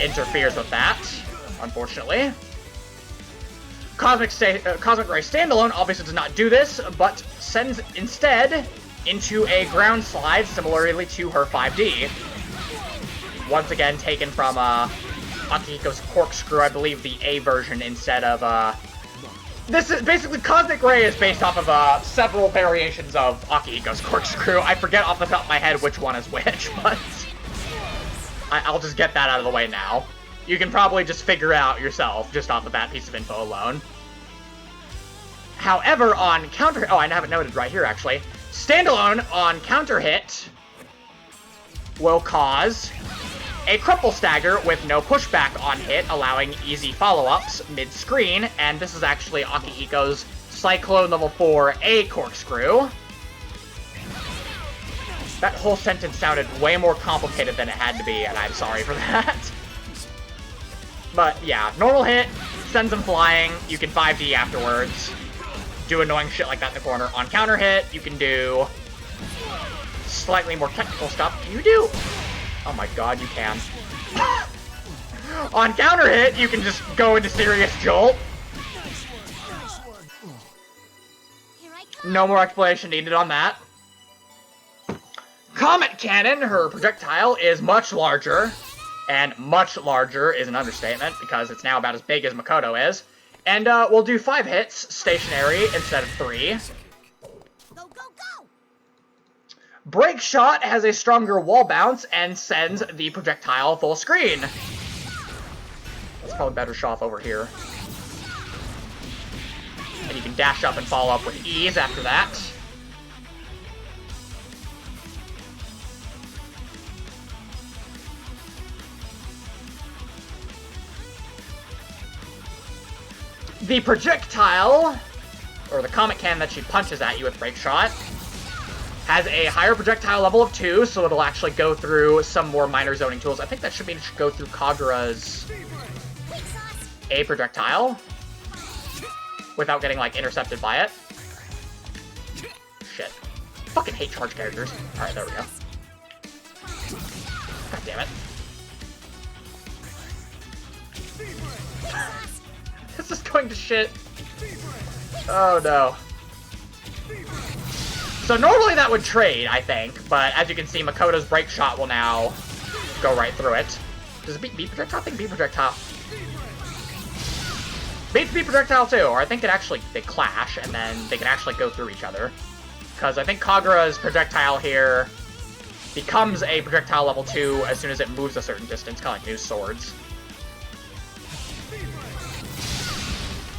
interferes with that, unfortunately. Cosmic Ray Standalone obviously does not do this, but sends instead into a ground slide similarly to her 5D. Once again taken from Akihiko's Corkscrew, I believe the A version instead of This is basically Cosmic Ray is based off of several variations of Akihiko's Corkscrew. I forget off the top of my head which one is which, but I'll just get that out of the way now. You can probably just figure out yourself just off of that piece of info alone. However, on counter... Oh, I have it noted right here, actually. Standalone on counter hit will cause a crumple stagger with no pushback on hit, allowing easy follow-ups mid-screen, and this is actually Akihiko's Cyclone level 4 A Corkscrew. That whole sentence sounded way more complicated than it had to be, and I'm sorry for that. But yeah, normal hit, sends them flying, you can 5D afterwards, do annoying shit like that in the corner. On counter hit, you can do slightly more technical stuff. Can you do... Oh my god, you can. On counter hit, you can just go into serious jolt. No more explanation needed on that. Comet Cannon, her projectile, is much larger. And much larger is an understatement, because it's now about as big as Makoto is. And we'll do 5 hits, stationary, instead of 3. Go, go, go! Break Shot has a stronger wall bounce and sends the projectile full screen. That's probably better shot off over here. And you can dash up and follow up with ease after that. The projectile, or the Comet Cannon that she punches at you with Break Shot, has a higher projectile level of 2, so it'll actually go through some more minor zoning tools. I think that should mean it should go through Kagura's A projectile without getting, like, intercepted by it. Shit. Fucking hate charge characters. Alright, there we go. God damn it. This is going to shit. Oh no. So normally that would trade, I think, but as you can see, Makoto's Break Shot will now go right through it. Does it beat B projectile? I think B projectile. Beats B projectile too, or I think it actually, they clash, and then they can actually go through each other. Because I think Kagura's projectile here becomes a projectile level 2 as soon as it moves a certain distance, kind of like new swords.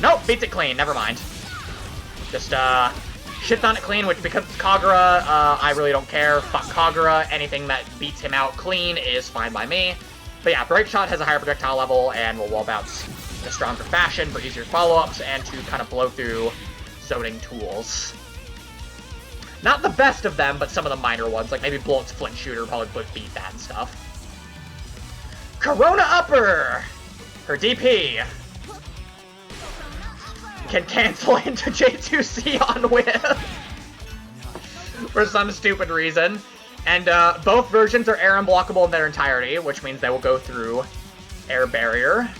Nope, beats it clean, never mind. Just, shits on it clean, which because it's Kagura, I really don't care. Fuck Kagura, anything that beats him out clean is fine by me. But yeah, Break Shot has a higher projectile level and will wall bounce in a stronger fashion for easier follow-ups and to kind of blow through zoning tools. Not the best of them, but some of the minor ones, like maybe Bullet's Flint Shooter probably would beat that and stuff. Corona Upper! Her DP can cancel into J2C on whiff for some stupid reason. And both versions are air unblockable in their entirety, which means they will go through air barrier.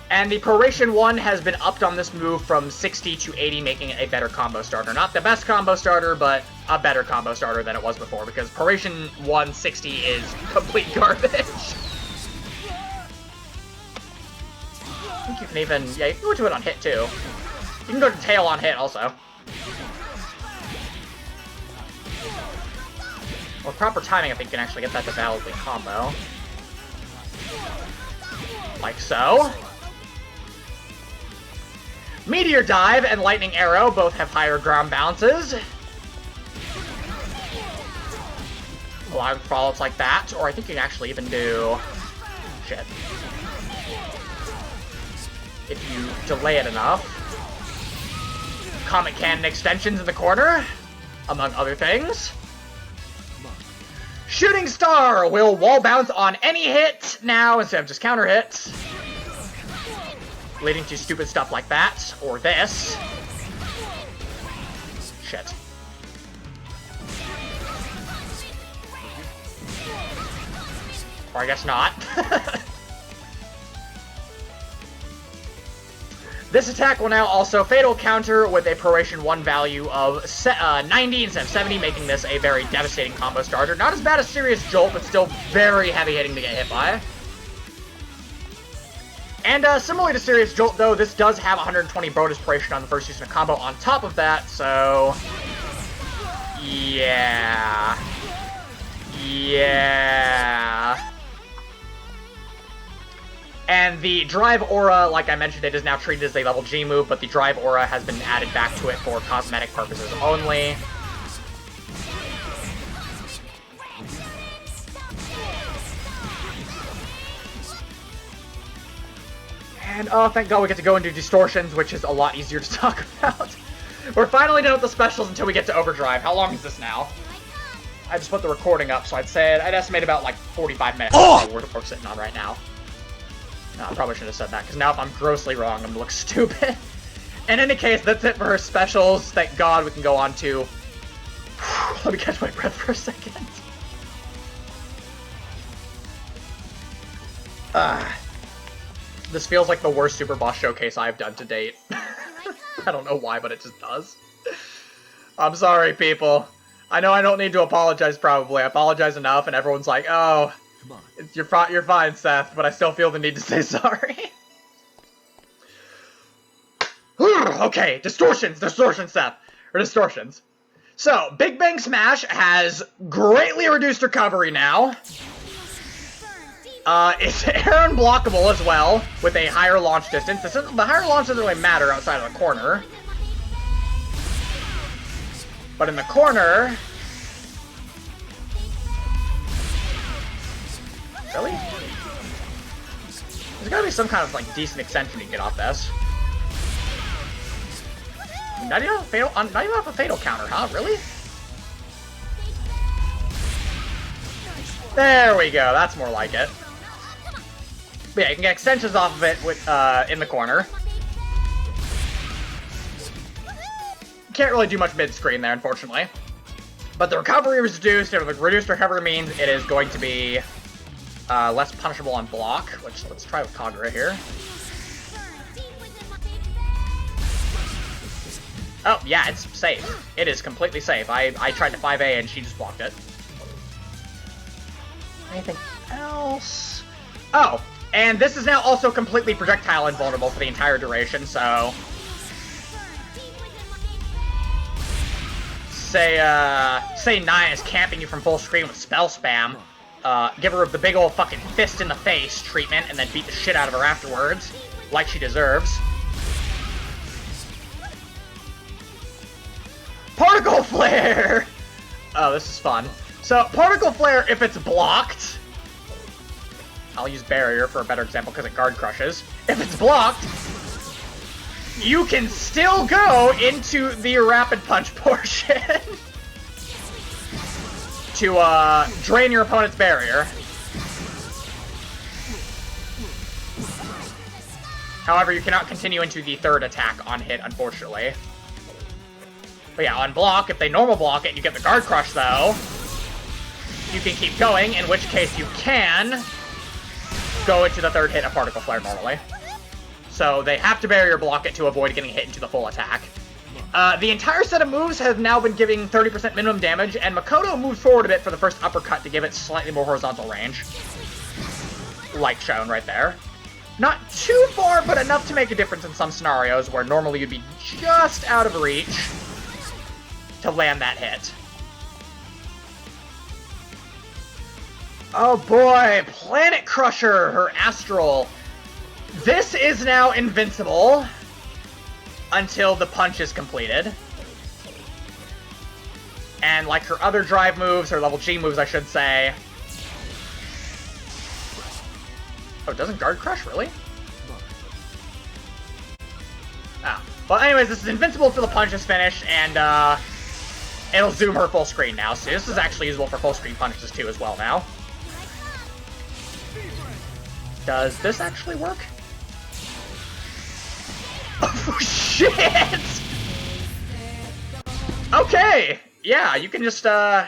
And the Proration 1 has been upped on this move from 60 to 80, making it a better combo starter. Not the best combo starter, but a better combo starter than it was before, because Proration 1 60 is complete garbage. I think you can even, yeah, you can go to it on hit too. You can go to tail on hit also. With proper timing, I think you can actually get that to validly combo. Like so. Meteor Dive and Lightning Arrow both have higher ground bounces. Allowing follow-ups like that, or I think you can actually even do... Shit. If you delay it enough. Comet Cannon extensions in the corner, among other things. Shooting Star will wall bounce on any hit now instead of just counter hits. Leading to stupid stuff like that, or this. Shit. Or I guess not. This attack will now also Fatal Counter with a Proration 1 value of 90 instead of 70, making this a very devastating combo starter. Not as bad as Serious Jolt, but still very heavy hitting to get hit by. And similarly to Serious Jolt, though, this does have 120 bonus Proration on the first use of a combo on top of that, so... yeah... yeah... And the Drive Aura, like I mentioned, it is now treated as a level G move, but the Drive Aura has been added back to it for cosmetic purposes only. And oh, thank God we get to go into Distortions, which is a lot easier to talk about. We're finally done with the specials until we get to Overdrive. How long is this now? I just put the recording up, so I'd estimate about like 45 minutes. Oh! We're sitting on right now. No, I probably should have said that, because now if I'm grossly wrong, I'm gonna look stupid. In any case, that's it for her specials. Thank God we can go on to... let me catch my breath for a second. This feels like the worst Super Boss Showcase I've done to date. I don't know why, but it just does. I'm sorry, people. I know I don't need to apologize, probably. I apologize enough, and everyone's like, oh... come on. You're fine, Seth, but I still feel the need to say sorry. Okay, Distortions, Seth. Or Distortions. So, Big Bang Smash has greatly reduced recovery now. It's air unblockable as well, with a higher launch distance. The higher launch doesn't really matter outside of the corner. But in the corner... really? There's gotta be some kind of, like, decent extension you can get off this. Not even off a fatal counter, huh? Really? There we go, that's more like it. But yeah, you can get extensions off of it with, in the corner. Can't really do much mid-screen there, unfortunately. But the recovery is reduced, and the reduced recovery means it is going to be less punishable on block, which let's try with Kagura here. Oh, yeah, it's safe. It is completely safe. I tried to 5A and she just blocked it. Anything else? Oh, and this is now also completely projectile invulnerable for the entire duration, so... say Naya is camping you from full screen with spell spam. Give her the big old fucking fist in the face treatment, and then beat the shit out of her afterwards, like she deserves. Particle Flare! Oh, this is fun. So, Particle Flare, if it's blocked... I'll use Barrier for a better example, because it guard crushes. If it's blocked, you can still go into the Rapid Punch portion. To, drain your opponent's barrier. However, you cannot continue into the third attack on hit, unfortunately. But yeah, on block, if they normal block it and you get the guard crush, though, you can keep going, in which case you can go into the third hit of Particle Flare normally. So they have to barrier block it to avoid getting hit into the full attack. The entire set of moves have now been giving 30% minimum damage, and Makoto moved forward a bit for the first uppercut to give it slightly more horizontal range. Like shown right there. Not too far, but enough to make a difference in some scenarios where normally you'd be just out of reach to land that hit. Oh boy, Planet Crusher, her Astral. This is now invincible until the punch is completed. And like her other drive moves, her level G moves, I should say. Oh, it doesn't guard crush, really? Oh. Well, anyways, this is invincible until the punch is finished, and it'll zoom her full screen now. So this is actually usable for full screen punches too as well now. Does this actually work? Oh, shit! Okay! Yeah, you can just, kill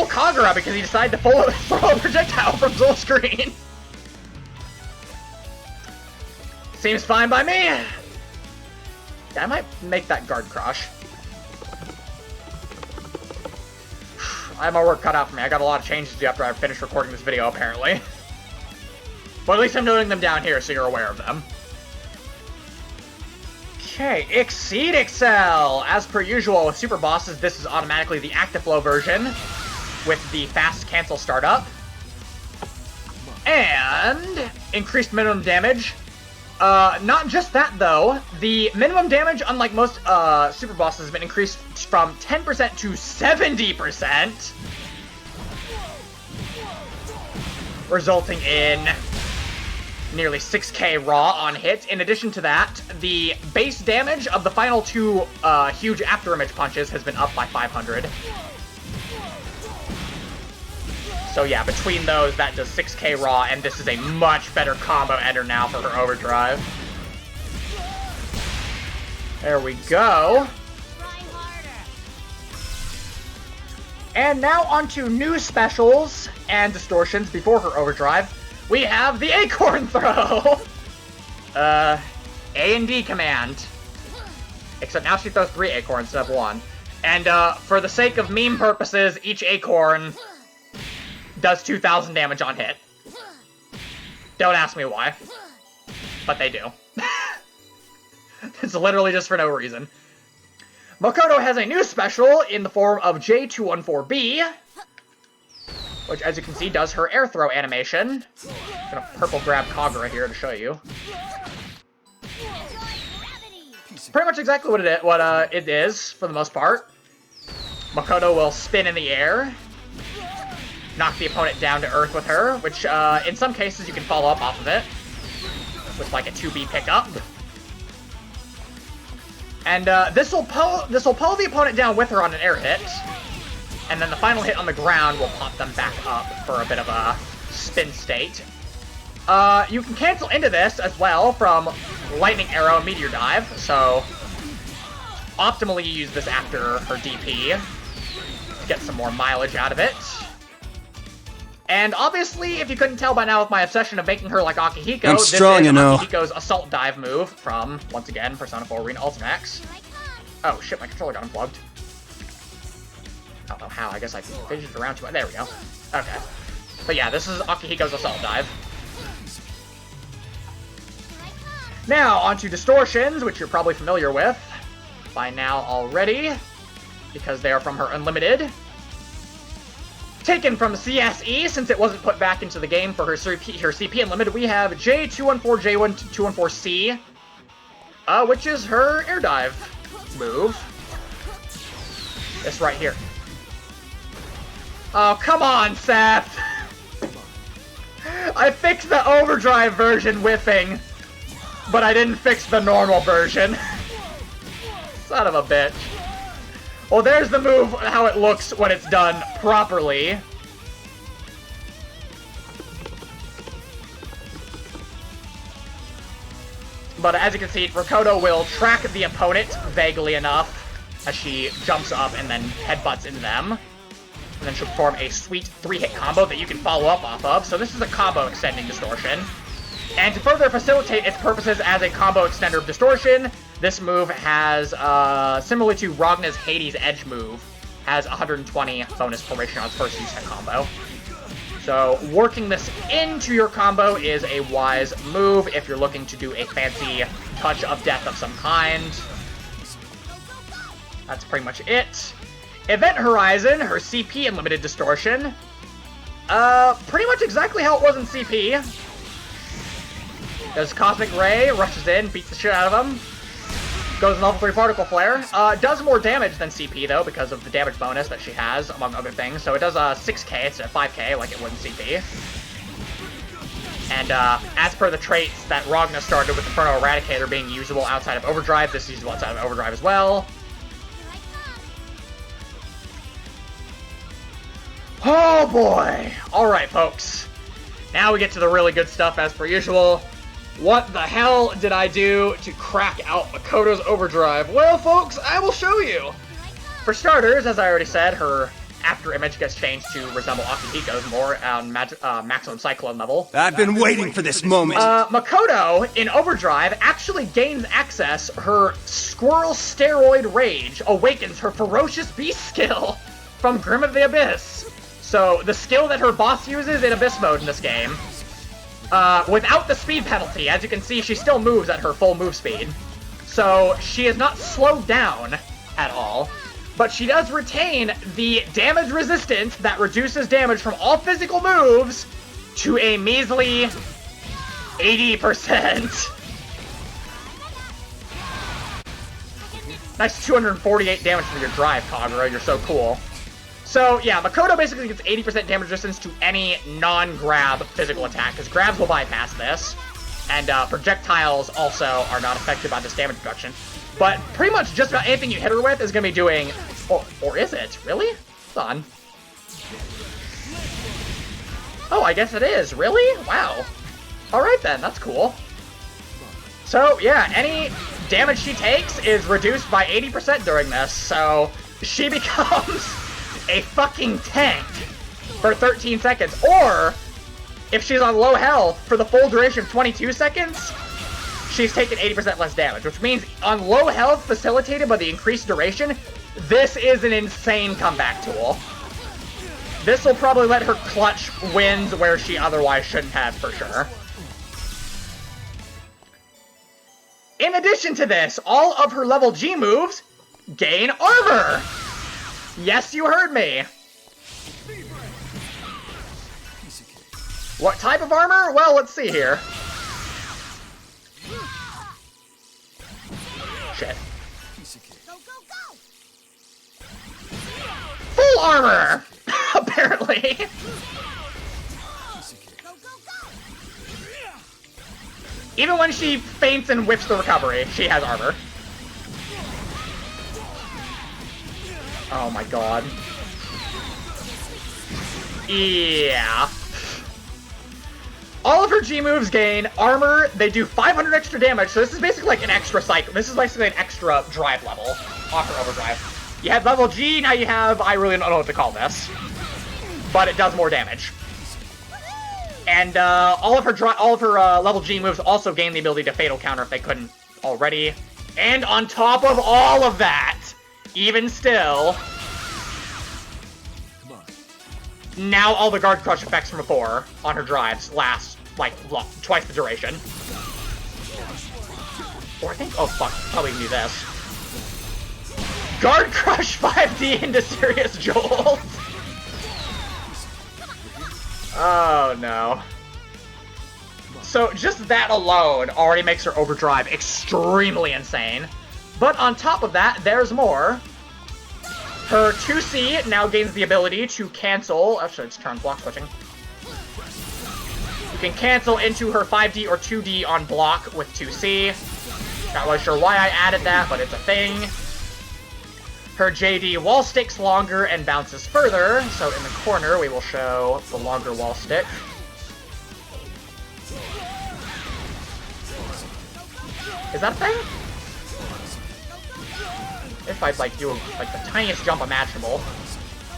Kagura because he decided to throw a projectile from full screen. Seems fine by me! Yeah, I might make that guard crush. I have my work cut out for me. I got a lot of changes to do after I finish recording this video, apparently. But at least I'm noting them down here so you're aware of them. Okay, Exceed Excel! As per usual with super bosses, this is automatically the active flow version with the fast cancel startup. And increased minimum damage. Not just that though, the minimum damage, unlike most super bosses, has been increased from 10% to 70%. Resulting in nearly 6k raw on hit. In addition to that, the base damage of the final two huge after image punches has been up by 500. So yeah, between those, that does 6k raw, and this is a much better combo ender now for her Overdrive. There we go. And now onto new specials and distortions before her Overdrive. We have the Acorn Throw! A and D command. Except now she throws 3 acorns instead of 1. And for the sake of meme purposes, each acorn does 2,000 damage on hit. Don't ask me why. But they do. It's literally just for no reason. Makoto has a new special in the form of J214B, which, as you can see, does her air throw animation. I'm gonna purple grab Kagura here to show you. Pretty much exactly what it is, for the most part. Makoto will spin in the air, knock the opponent down to earth with her, which, in some cases, you can follow up off of it with, like, a 2B pickup. And, this will pull the opponent down with her on an air hit. And then the final hit on the ground will pop them back up for a bit of a spin state. You can cancel into this as well from Lightning Arrow and Meteor Dive, so optimally use this after her DP to get some more mileage out of it. And obviously, if you couldn't tell by now with my obsession of making her like Akihiko, this is Akihiko's Assault Dive move from, once again, Persona 4 Arena Ultimax. Oh shit, my controller got unplugged. I don't know how, I guess I fidgeted around too much. There we go. Okay. But yeah, this is Akihiko's Assault Dive. Now, onto Distortions, which you're probably familiar with by now already, because they are from her Unlimited. Taken from CSE, since it wasn't put back into the game for her CP Unlimited, we have J214J214C, which is her Air Dive move. This right here. Oh, come on, Seth! I fixed the Overdrive version whiffing, but I didn't fix the normal version. Son of a bitch. Well, there's the move, how it looks when it's done properly. But as you can see, Makoto will track the opponent vaguely enough as she jumps up and then headbutts into them. And then she'll perform a sweet 3-hit combo that you can follow up off of. So this is a combo extending Distortion. And to further facilitate its purposes as a combo extender of Distortion, this move has, similarly to Ragna's Hades Edge move, has 120 bonus proration on its first use hit combo. So working this into your combo is a wise move if you're looking to do a fancy touch of death of some kind. That's pretty much it. Event Horizon, her CP Unlimited Distortion. Pretty much exactly how it was in CP. Does Cosmic Ray, rushes in, beats the shit out of him. Goes in level 3 Particle Flare. Does more damage than CP, though, because of the damage bonus that she has, among other things. So it does 6k instead of 5k, like it would in CP. And as per the traits that Ragna started with Inferno Eradicator being usable outside of Overdrive, this is usable outside of Overdrive as well. Oh boy! Alright, folks. Now we get to the really good stuff as per usual. What the hell did I do to crack out Makoto's Overdrive? Well, folks, I will show you! For starters, as I already said, her after image gets changed to resemble Akihiko's more on maximum Cyclone level. I've been waiting for this moment. Makoto, in Overdrive, actually gains access. Her Squirrel Steroid Rage awakens her Ferocious Beast skill from Grim of the Abyss. So, the skill that her boss uses in Abyss mode in this game. Without the speed penalty, as you can see, she still moves at her full move speed. So, she is not slowed down at all. But she does retain the damage resistance that reduces damage from all physical moves to a measly 80%. Nice 248 damage from your drive, Kagura. You're so cool. So, yeah, Makoto basically gets 80% damage resistance to any non-grab physical attack, because grabs will bypass this, and projectiles also are not affected by this damage reduction. But pretty much just about anything you hit her with is going to be doing... Or is it? Really? Hold on. Oh, I guess it is. Really? Wow. Alright then, that's cool. So, yeah, any damage she takes is reduced by 80% during this, so she becomes a fucking tank for 13 seconds. Or, if she's on low health for the full duration of 22 seconds, she's taken 80% less damage, which means on low health facilitated by the increased duration, this is an insane comeback tool. This will probably let her clutch wins where she otherwise shouldn't have, for sure. In addition to this, all of her level G moves gain armor! Yes, you heard me! What type of armor? Well, let's see here. Shit. Go, go, go! Full armor! Apparently. Go, go, go! Even when she faints and whips the recovery, she has armor. Oh my god. Yeah. All of her G moves gain armor. They do 500 extra damage, so this is basically like an extra cycle. This is basically an extra drive level off her Overdrive. You had level G, now you have, I really don't know what to call this, but it does more damage. And all of her level G moves also gain the ability to fatal counter if they couldn't already. And on top of all of that, even still, now all the guard crush effects from before on her drives last like twice the duration. Or I think, oh fuck, probably can do this. Guard crush 5D into serious jolt. Oh no. So just that alone already makes her Overdrive extremely insane. But on top of that, there's more. Her 2C now gains the ability to cancel. Actually, it's turn block switching. You can cancel into her 5D or 2D on block with 2C. Not really sure why I added that, but it's a thing. Her JD wall sticks longer and bounces further, so in the corner we will show the longer wall stick. Is that a thing? If I'd like do like the tiniest jump imaginable.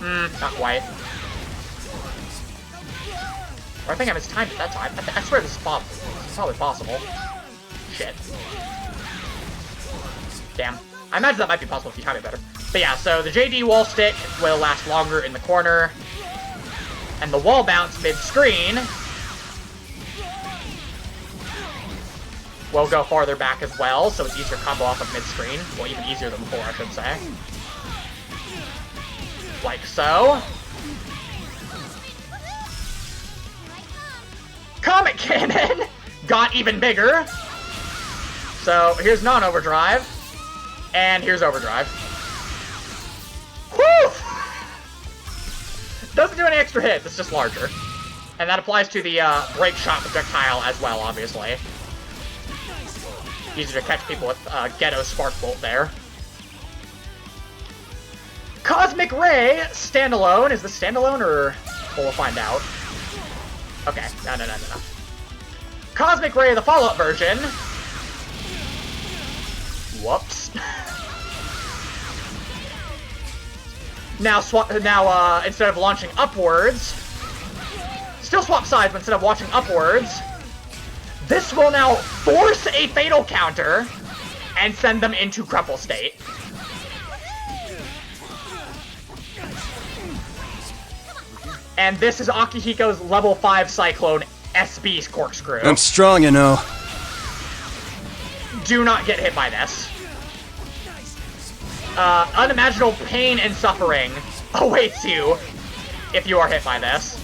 Not quite. Or I think I mistimed it that time. I swear this is probably possible. Shit. Damn. I imagine that might be possible if you time it better. But yeah, so the JD wall stick will last longer in the corner. And the wall bounce mid-screen will go farther back as well, so it's easier to combo off of mid-screen. Well, even easier than before, I should say. Like so. Comet Cannon got even bigger. So here's non-Overdrive. And here's Overdrive. Whew! Doesn't do any extra hits, it's just larger. And that applies to the break shot projectile as well, obviously. Easier to catch people with Ghetto Spark Bolt there. Cosmic Ray standalone. Is this standalone or we'll find out? Okay, no. Cosmic Ray, the follow-up version. Whoops. Now, instead of launching upwards, still swap sides, but instead of launching upwards, this will now force a fatal counter and send them into crumple state. And this is Akihiko's level 5 Cyclone SB's corkscrew. I'm strong, you know. Do not get hit by this. Unimaginable pain and suffering awaits you if you are hit by this.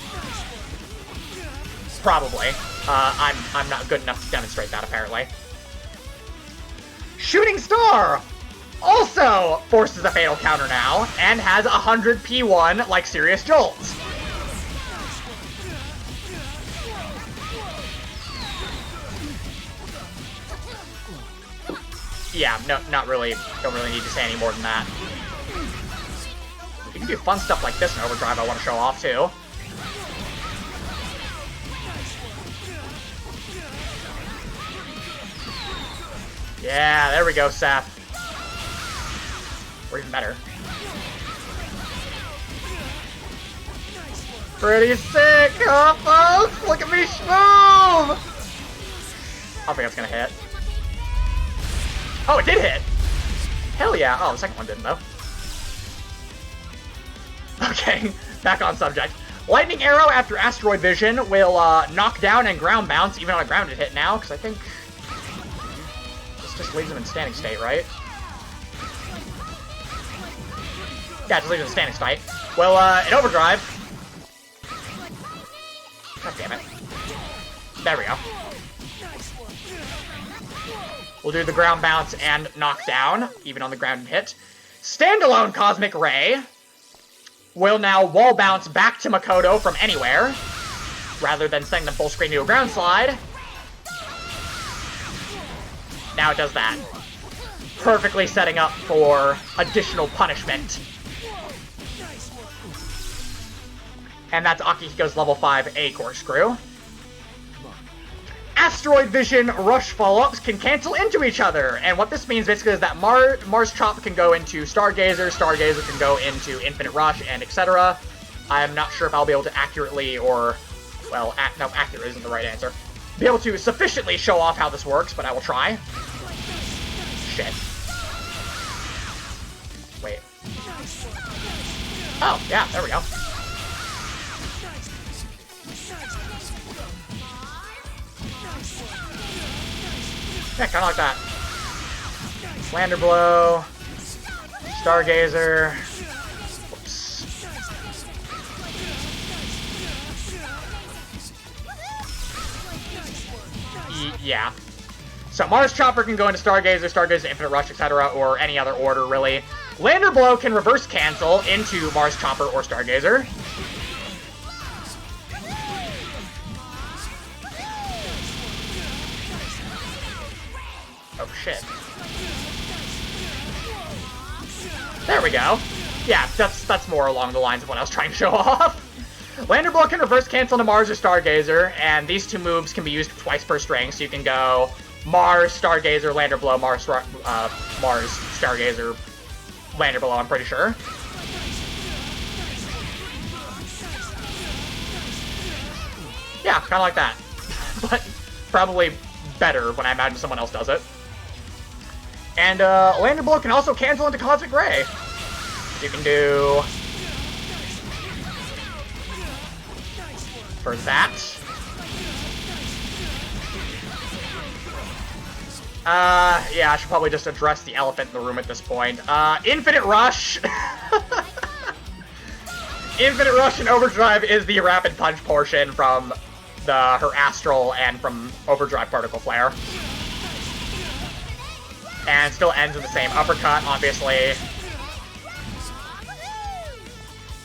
Probably. I'm not good enough to demonstrate that, apparently. Shooting Star also forces a fatal counter now, and has 100 P1 like Serious Jolts. Yeah, no, not really. Don't really need to say any more than that. You can do fun stuff like this in Overdrive I want to show off, too. Yeah, there we go, Seth. Or even better. Pretty sick, huh, folks? Look at me schmoove! I don't think that's gonna hit. Oh, it did hit! Hell yeah. Oh, the second one didn't, though. Okay, back on subject. Lightning Arrow after Asteroid Vision will knock down and ground bounce, even on a grounded hit now, because I think this just leaves him in standing state, right? Yeah, it just leaves him in standing state. Well, in Overdrive... God damn it. There we go. We'll do the ground bounce and knock down, even on the grounded hit. Standalone Cosmic Ray will now wall bounce back to Makoto from anywhere, rather than sending them full screen to a ground slide. Now it does that. Perfectly setting up for additional punishment. And that's Akihiko's level 5 A corkscrew. Asteroid Vision Rush follow-ups can cancel into each other, and what this means basically is that Mars Chop can go into Stargazer, Stargazer can go into Infinite Rush, and etc. I'm not sure if I'll be able to accurately or, well, no, accurate isn't the right answer, be able to sufficiently show off how this works, but I will try. Shit. Wait. Oh, yeah, there we go. Yeah, kind of like that. Lander Blow, Stargazer. Whoops. Yeah. So Mars Chopper can go into Stargazer, Stargazer, Infinite Rush, etc., or any other order, really. Lander Blow can reverse cancel into Mars Chopper or Stargazer. Oh, shit. There we go. Yeah, that's more along the lines of what I was trying to show off. Lander Blow can reverse cancel into Mars or Stargazer, and these two moves can be used twice per string, so you can go Mars, Stargazer, Lander Blow, Mars, Stargazer, Lander Blow, I'm pretty sure. Yeah, kind of like that. But probably better when I imagine someone else does it. And Lander Blow can also cancel into Cosmic Ray. You can do... for that. Yeah, I should probably just address the elephant in the room at this point. Infinite Rush! Infinite Rush in Overdrive is the rapid punch portion from her Astral and from Overdrive Particle Flare. And still ends in the same uppercut, obviously.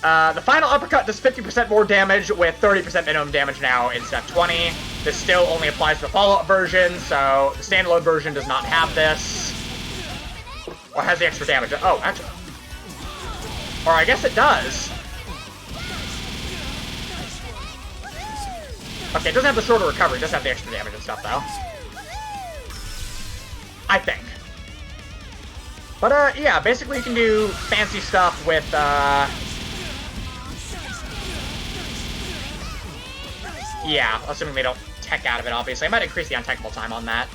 The final uppercut does 50% more damage with 30% minimum damage now in step 20. This still only applies to the follow-up version, so the standalone version does not have this. Or has the extra damage. Oh, actually. Or I guess it does. Okay, it doesn't have the shorter recovery, it does have the extra damage and stuff, though. I think. But, yeah, basically you can do fancy stuff with, yeah, assuming they don't tech out of it, obviously. I might increase the untechable time on that,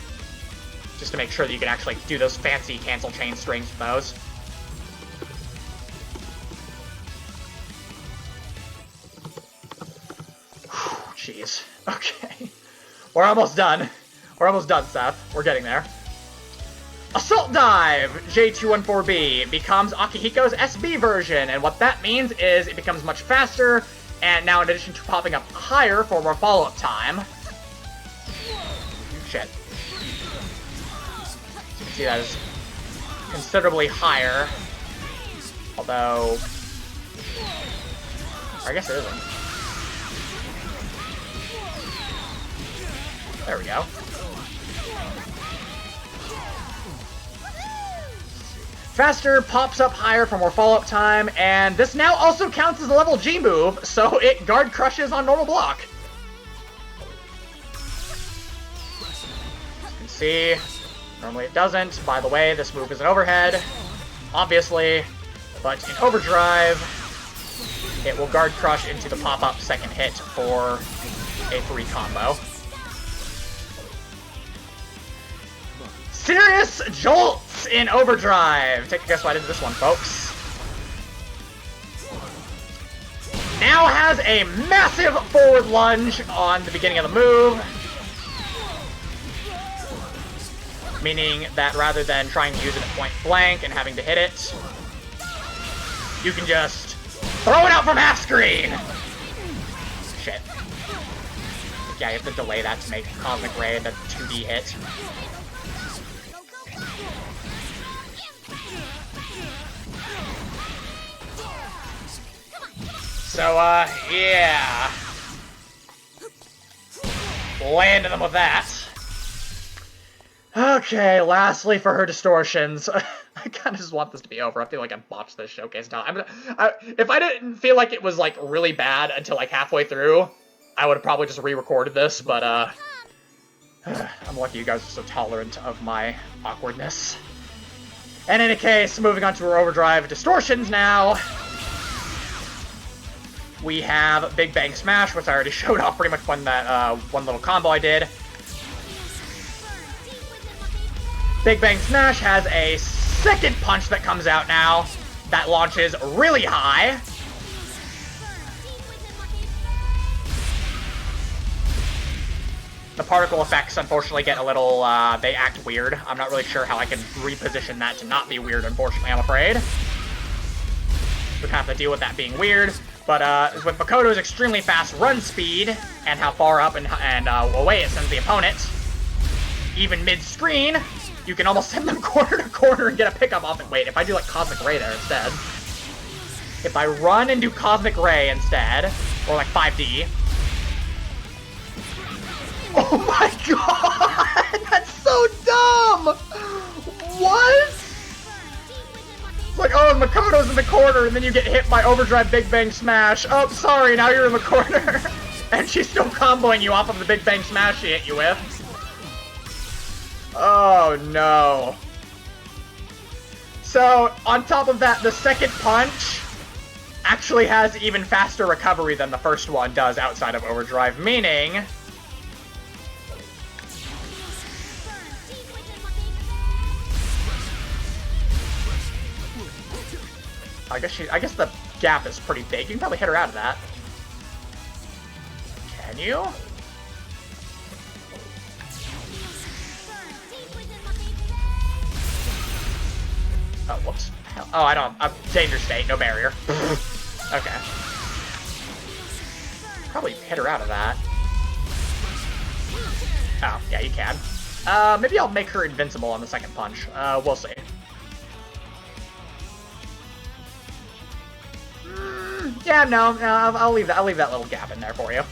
just to make sure that you can actually do those fancy cancel chain strings with those. Jeez. Okay. We're almost done. We're almost done, Seth. We're getting there. Assault Dive J214B becomes Akihiko's SB version, and what that means is it becomes much faster, and now in addition to popping up higher for more follow-up time... Shit. So you can see that is considerably higher. Although... I guess it isn't. There we go. Faster pops up higher for more follow-up time, and this now also counts as a level G move, so it guard crushes on normal block. You can see, normally it doesn't. By the way, this move is an overhead, obviously, but in Overdrive, it will guard crush into the pop-up second hit for a free combo. Serious Jolts in Overdrive! Take a guess why I did this one, folks. Now has a massive forward lunge on the beginning of the move. Meaning that rather than trying to use it at point blank and having to hit it, you can just throw it out from half screen! Shit. Yeah, you have to delay that to make Cosmic Ray the 2D hit. So, yeah. Landing them with that. Okay, lastly for her distortions. I kind of just want this to be over. I feel like I botched this showcase now. If I didn't feel like it was, like, really bad until, like, halfway through, I would have probably just re-recorded this, but, I'm lucky you guys are so tolerant of my awkwardness. In any case, moving on to her Overdrive distortions now. We have Big Bang Smash, which I already showed off pretty much when that one little combo I did. Big Bang Smash has a second punch that comes out now that launches really high. The particle effects, unfortunately, get a little, they act weird. I'm not really sure how I can reposition that to not be weird, unfortunately, I'm afraid. We kind of have to deal with that being weird. But with Makoto's extremely fast run speed, and how far up and away it sends the opponent, even mid-screen, you can almost send them corner to corner and get a pickup off it. Wait, if I do like Cosmic Ray there instead. If I run and do Cosmic Ray instead, or like 5D. Oh my god! That's so dumb! What? It's like, oh, Makoto's in the corner, and then you get hit by Overdrive Big Bang Smash. Oh, sorry, now you're in the corner. And she's still comboing you off of the Big Bang Smash she hit you with. Oh, no. So, on top of that, the second punch actually has even faster recovery than the first one does outside of Overdrive, meaning... I guess the gap is pretty big. You can probably hit her out of that. Can you? Oh, whoops. Oh, I don't. Danger state, no barrier. Okay. Probably hit her out of that. Oh, yeah, you can. Maybe I'll make her invincible on the second punch. We'll see. Yeah, no, I'll leave that little gap in there for you.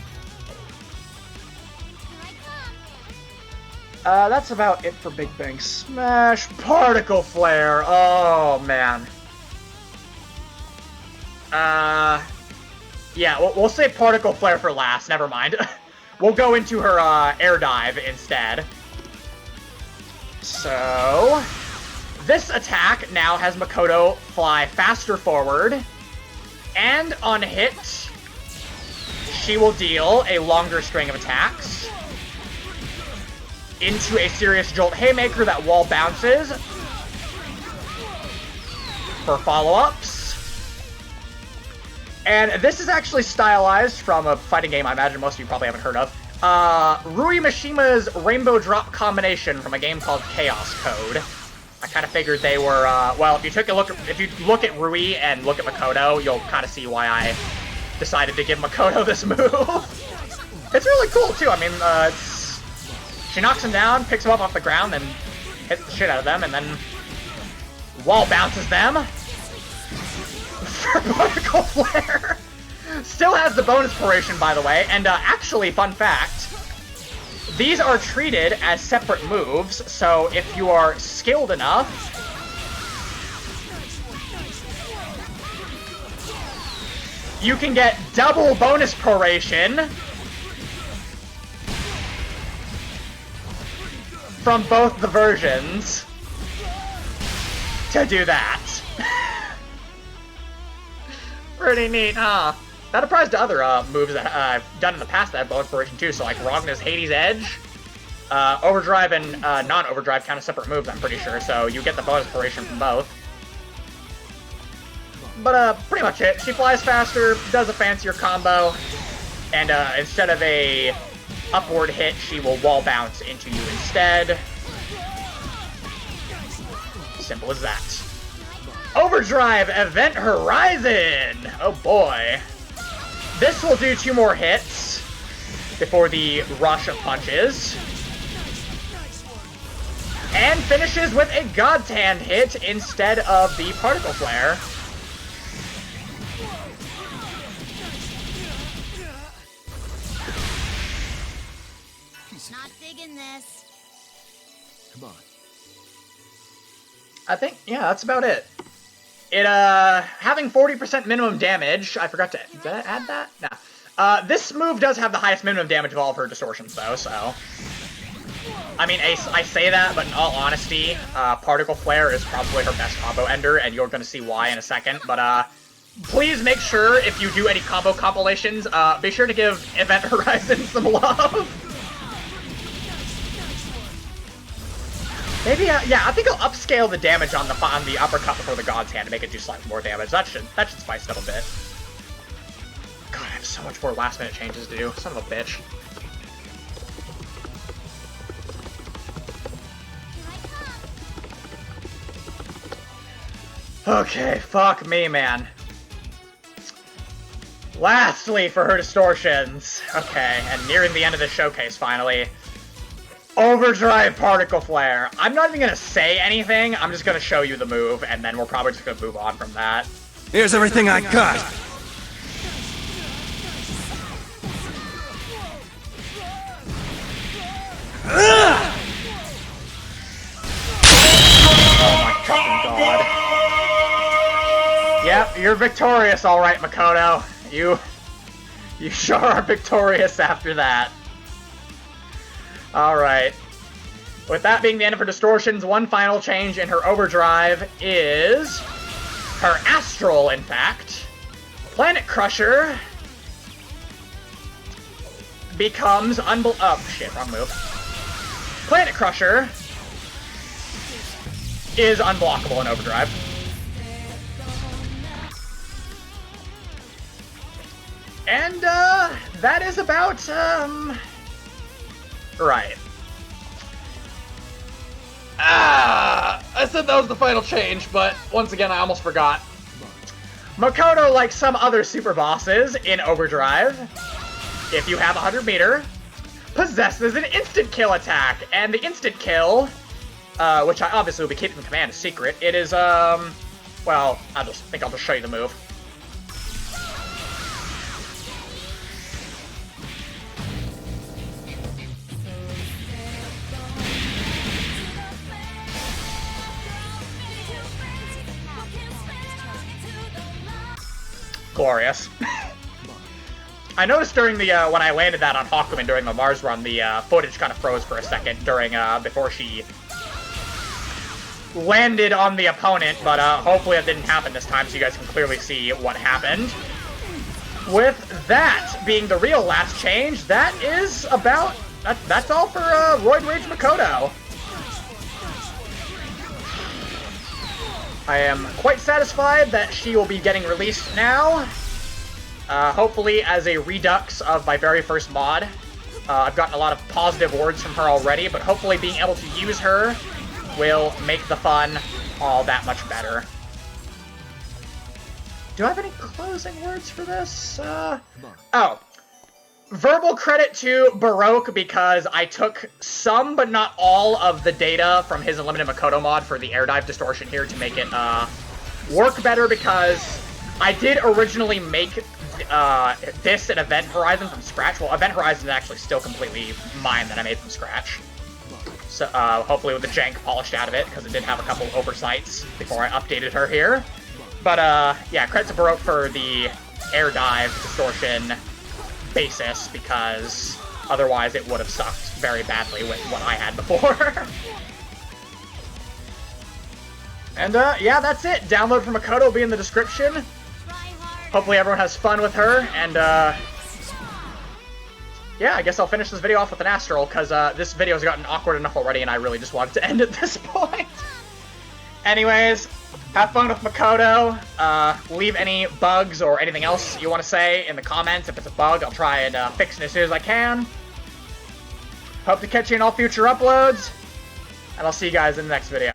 That's about it for Big Bang Smash. Particle Flare. Oh man. Yeah, we'll save Particle Flare for last. Never mind. We'll go into her Air Dive instead. So This attack now has Makoto fly faster forward, and on hit, she will deal a longer string of attacks into a serious jolt haymaker that wall bounces for follow-ups. And this is actually stylized from a fighting game I imagine most of you probably haven't heard of. Rui Mishima's Rainbow Drop combination from a game called Chaos Code. I kind of figured they were, well, if you look at Rui and look at Makoto, you'll kind of see why I decided to give Makoto this move. It's really cool, too. I mean, she knocks him down, picks him up off the ground, then hits the shit out of them, and then wall bounces them. Particle Flare! Still has the bonus paration, by the way, and actually, fun fact, these are treated as separate moves, so if you are skilled enough, you can get double bonus proration from both the versions to do that. Pretty neat, huh? That applies to other moves that I've done in the past that have bonus paration too, so like Ragna's Hades Edge, Overdrive and non-Overdrive count as separate moves, I'm pretty sure, so you get the bonus paration from both. But pretty much it. She flies faster, does a fancier combo, and instead of a upward hit, she will wall bounce into you instead. Simple as that. Overdrive Event Horizon! Oh boy. This will do 2 more hits before the rush of punches. And finishes with a God's Hand hit instead of the Particle Flare. Not digging this. Come on. I think, yeah, that's about it. It, having 40% minimum damage, I forgot to, did I add that? Nah. This move does have the highest minimum damage of all of her distortions, though, so. I mean, I say that, but in all honesty, Particle Flare is probably her best combo ender, and you're gonna see why in a second, but, please make sure, if you do any combo compilations, be sure to give Event Horizon some love. Maybe, yeah, I think I'll upscale the damage on the uppercut before the God's Hand to make it do slightly more damage. That should spice it up a bit. God, I have so much more last-minute changes to do. Son of a bitch. Okay, fuck me, man. Lastly, for her distortions. Okay, and nearing the end of the showcase, finally. Overdrive Particle Flare. I'm not even gonna say anything, I'm just gonna show you the move, and then we're probably just gonna move on from that. Here's everything I got. Oh my fucking god. Yep, you're victorious, alright, Makoto. You sure are victorious after that. Alright. With that being the end of her distortions, one final change in her overdrive is her astral, in fact. Planet Crusher becomes oh shit, wrong move. Planet Crusher is unblockable in overdrive. And that is about right. I said that was the final change, but once again, I almost forgot. Makoto, like some other super bosses in Overdrive, if you have 100 meter, possesses an instant kill attack, and the instant kill, which I obviously will be keeping the command a secret, it is, well, I'll just show you the move. Glorious. I noticed during the, when I landed that on Hawkwoman during the Mars run, the, footage kind of froze for a second during, before she landed on the opponent, but hopefully that didn't happen this time so you guys can clearly see what happened. With that being the real last change, that is about... That's all for Roid Rage Makoto. I am quite satisfied that she will be getting released now. Hopefully as a redux of my very first mod. I've gotten a lot of positive words from her already, but hopefully being able to use her will make the fun all that much better. Do I have any closing words for this? Oh. Verbal credit to Baroque because I took some, but not all, of the data from his Unlimited Makoto mod for the air dive distortion here to make it work better, because I did originally make this an Event Horizon from scratch. Well, Event Horizon is actually still completely mine that I made from scratch. So hopefully with the jank polished out of it, because it did have a couple oversights before I updated her here. But yeah, credit to Baroque for the air dive distortion basis, because otherwise it would have sucked very badly with what I had before. And yeah, that's it. Download for Makoto will be in the description. Hopefully everyone has fun with her, and yeah, I guess I'll finish this video off with an Astral, because this video's gotten awkward enough already, and I really just wanted to end at this point. Anyways, have fun with Makoto. Leave any bugs or anything else you want to say in the comments. If it's a bug, I'll try and fix it as soon as I can. Hope to catch you in all future uploads, and I'll see you guys in the next video.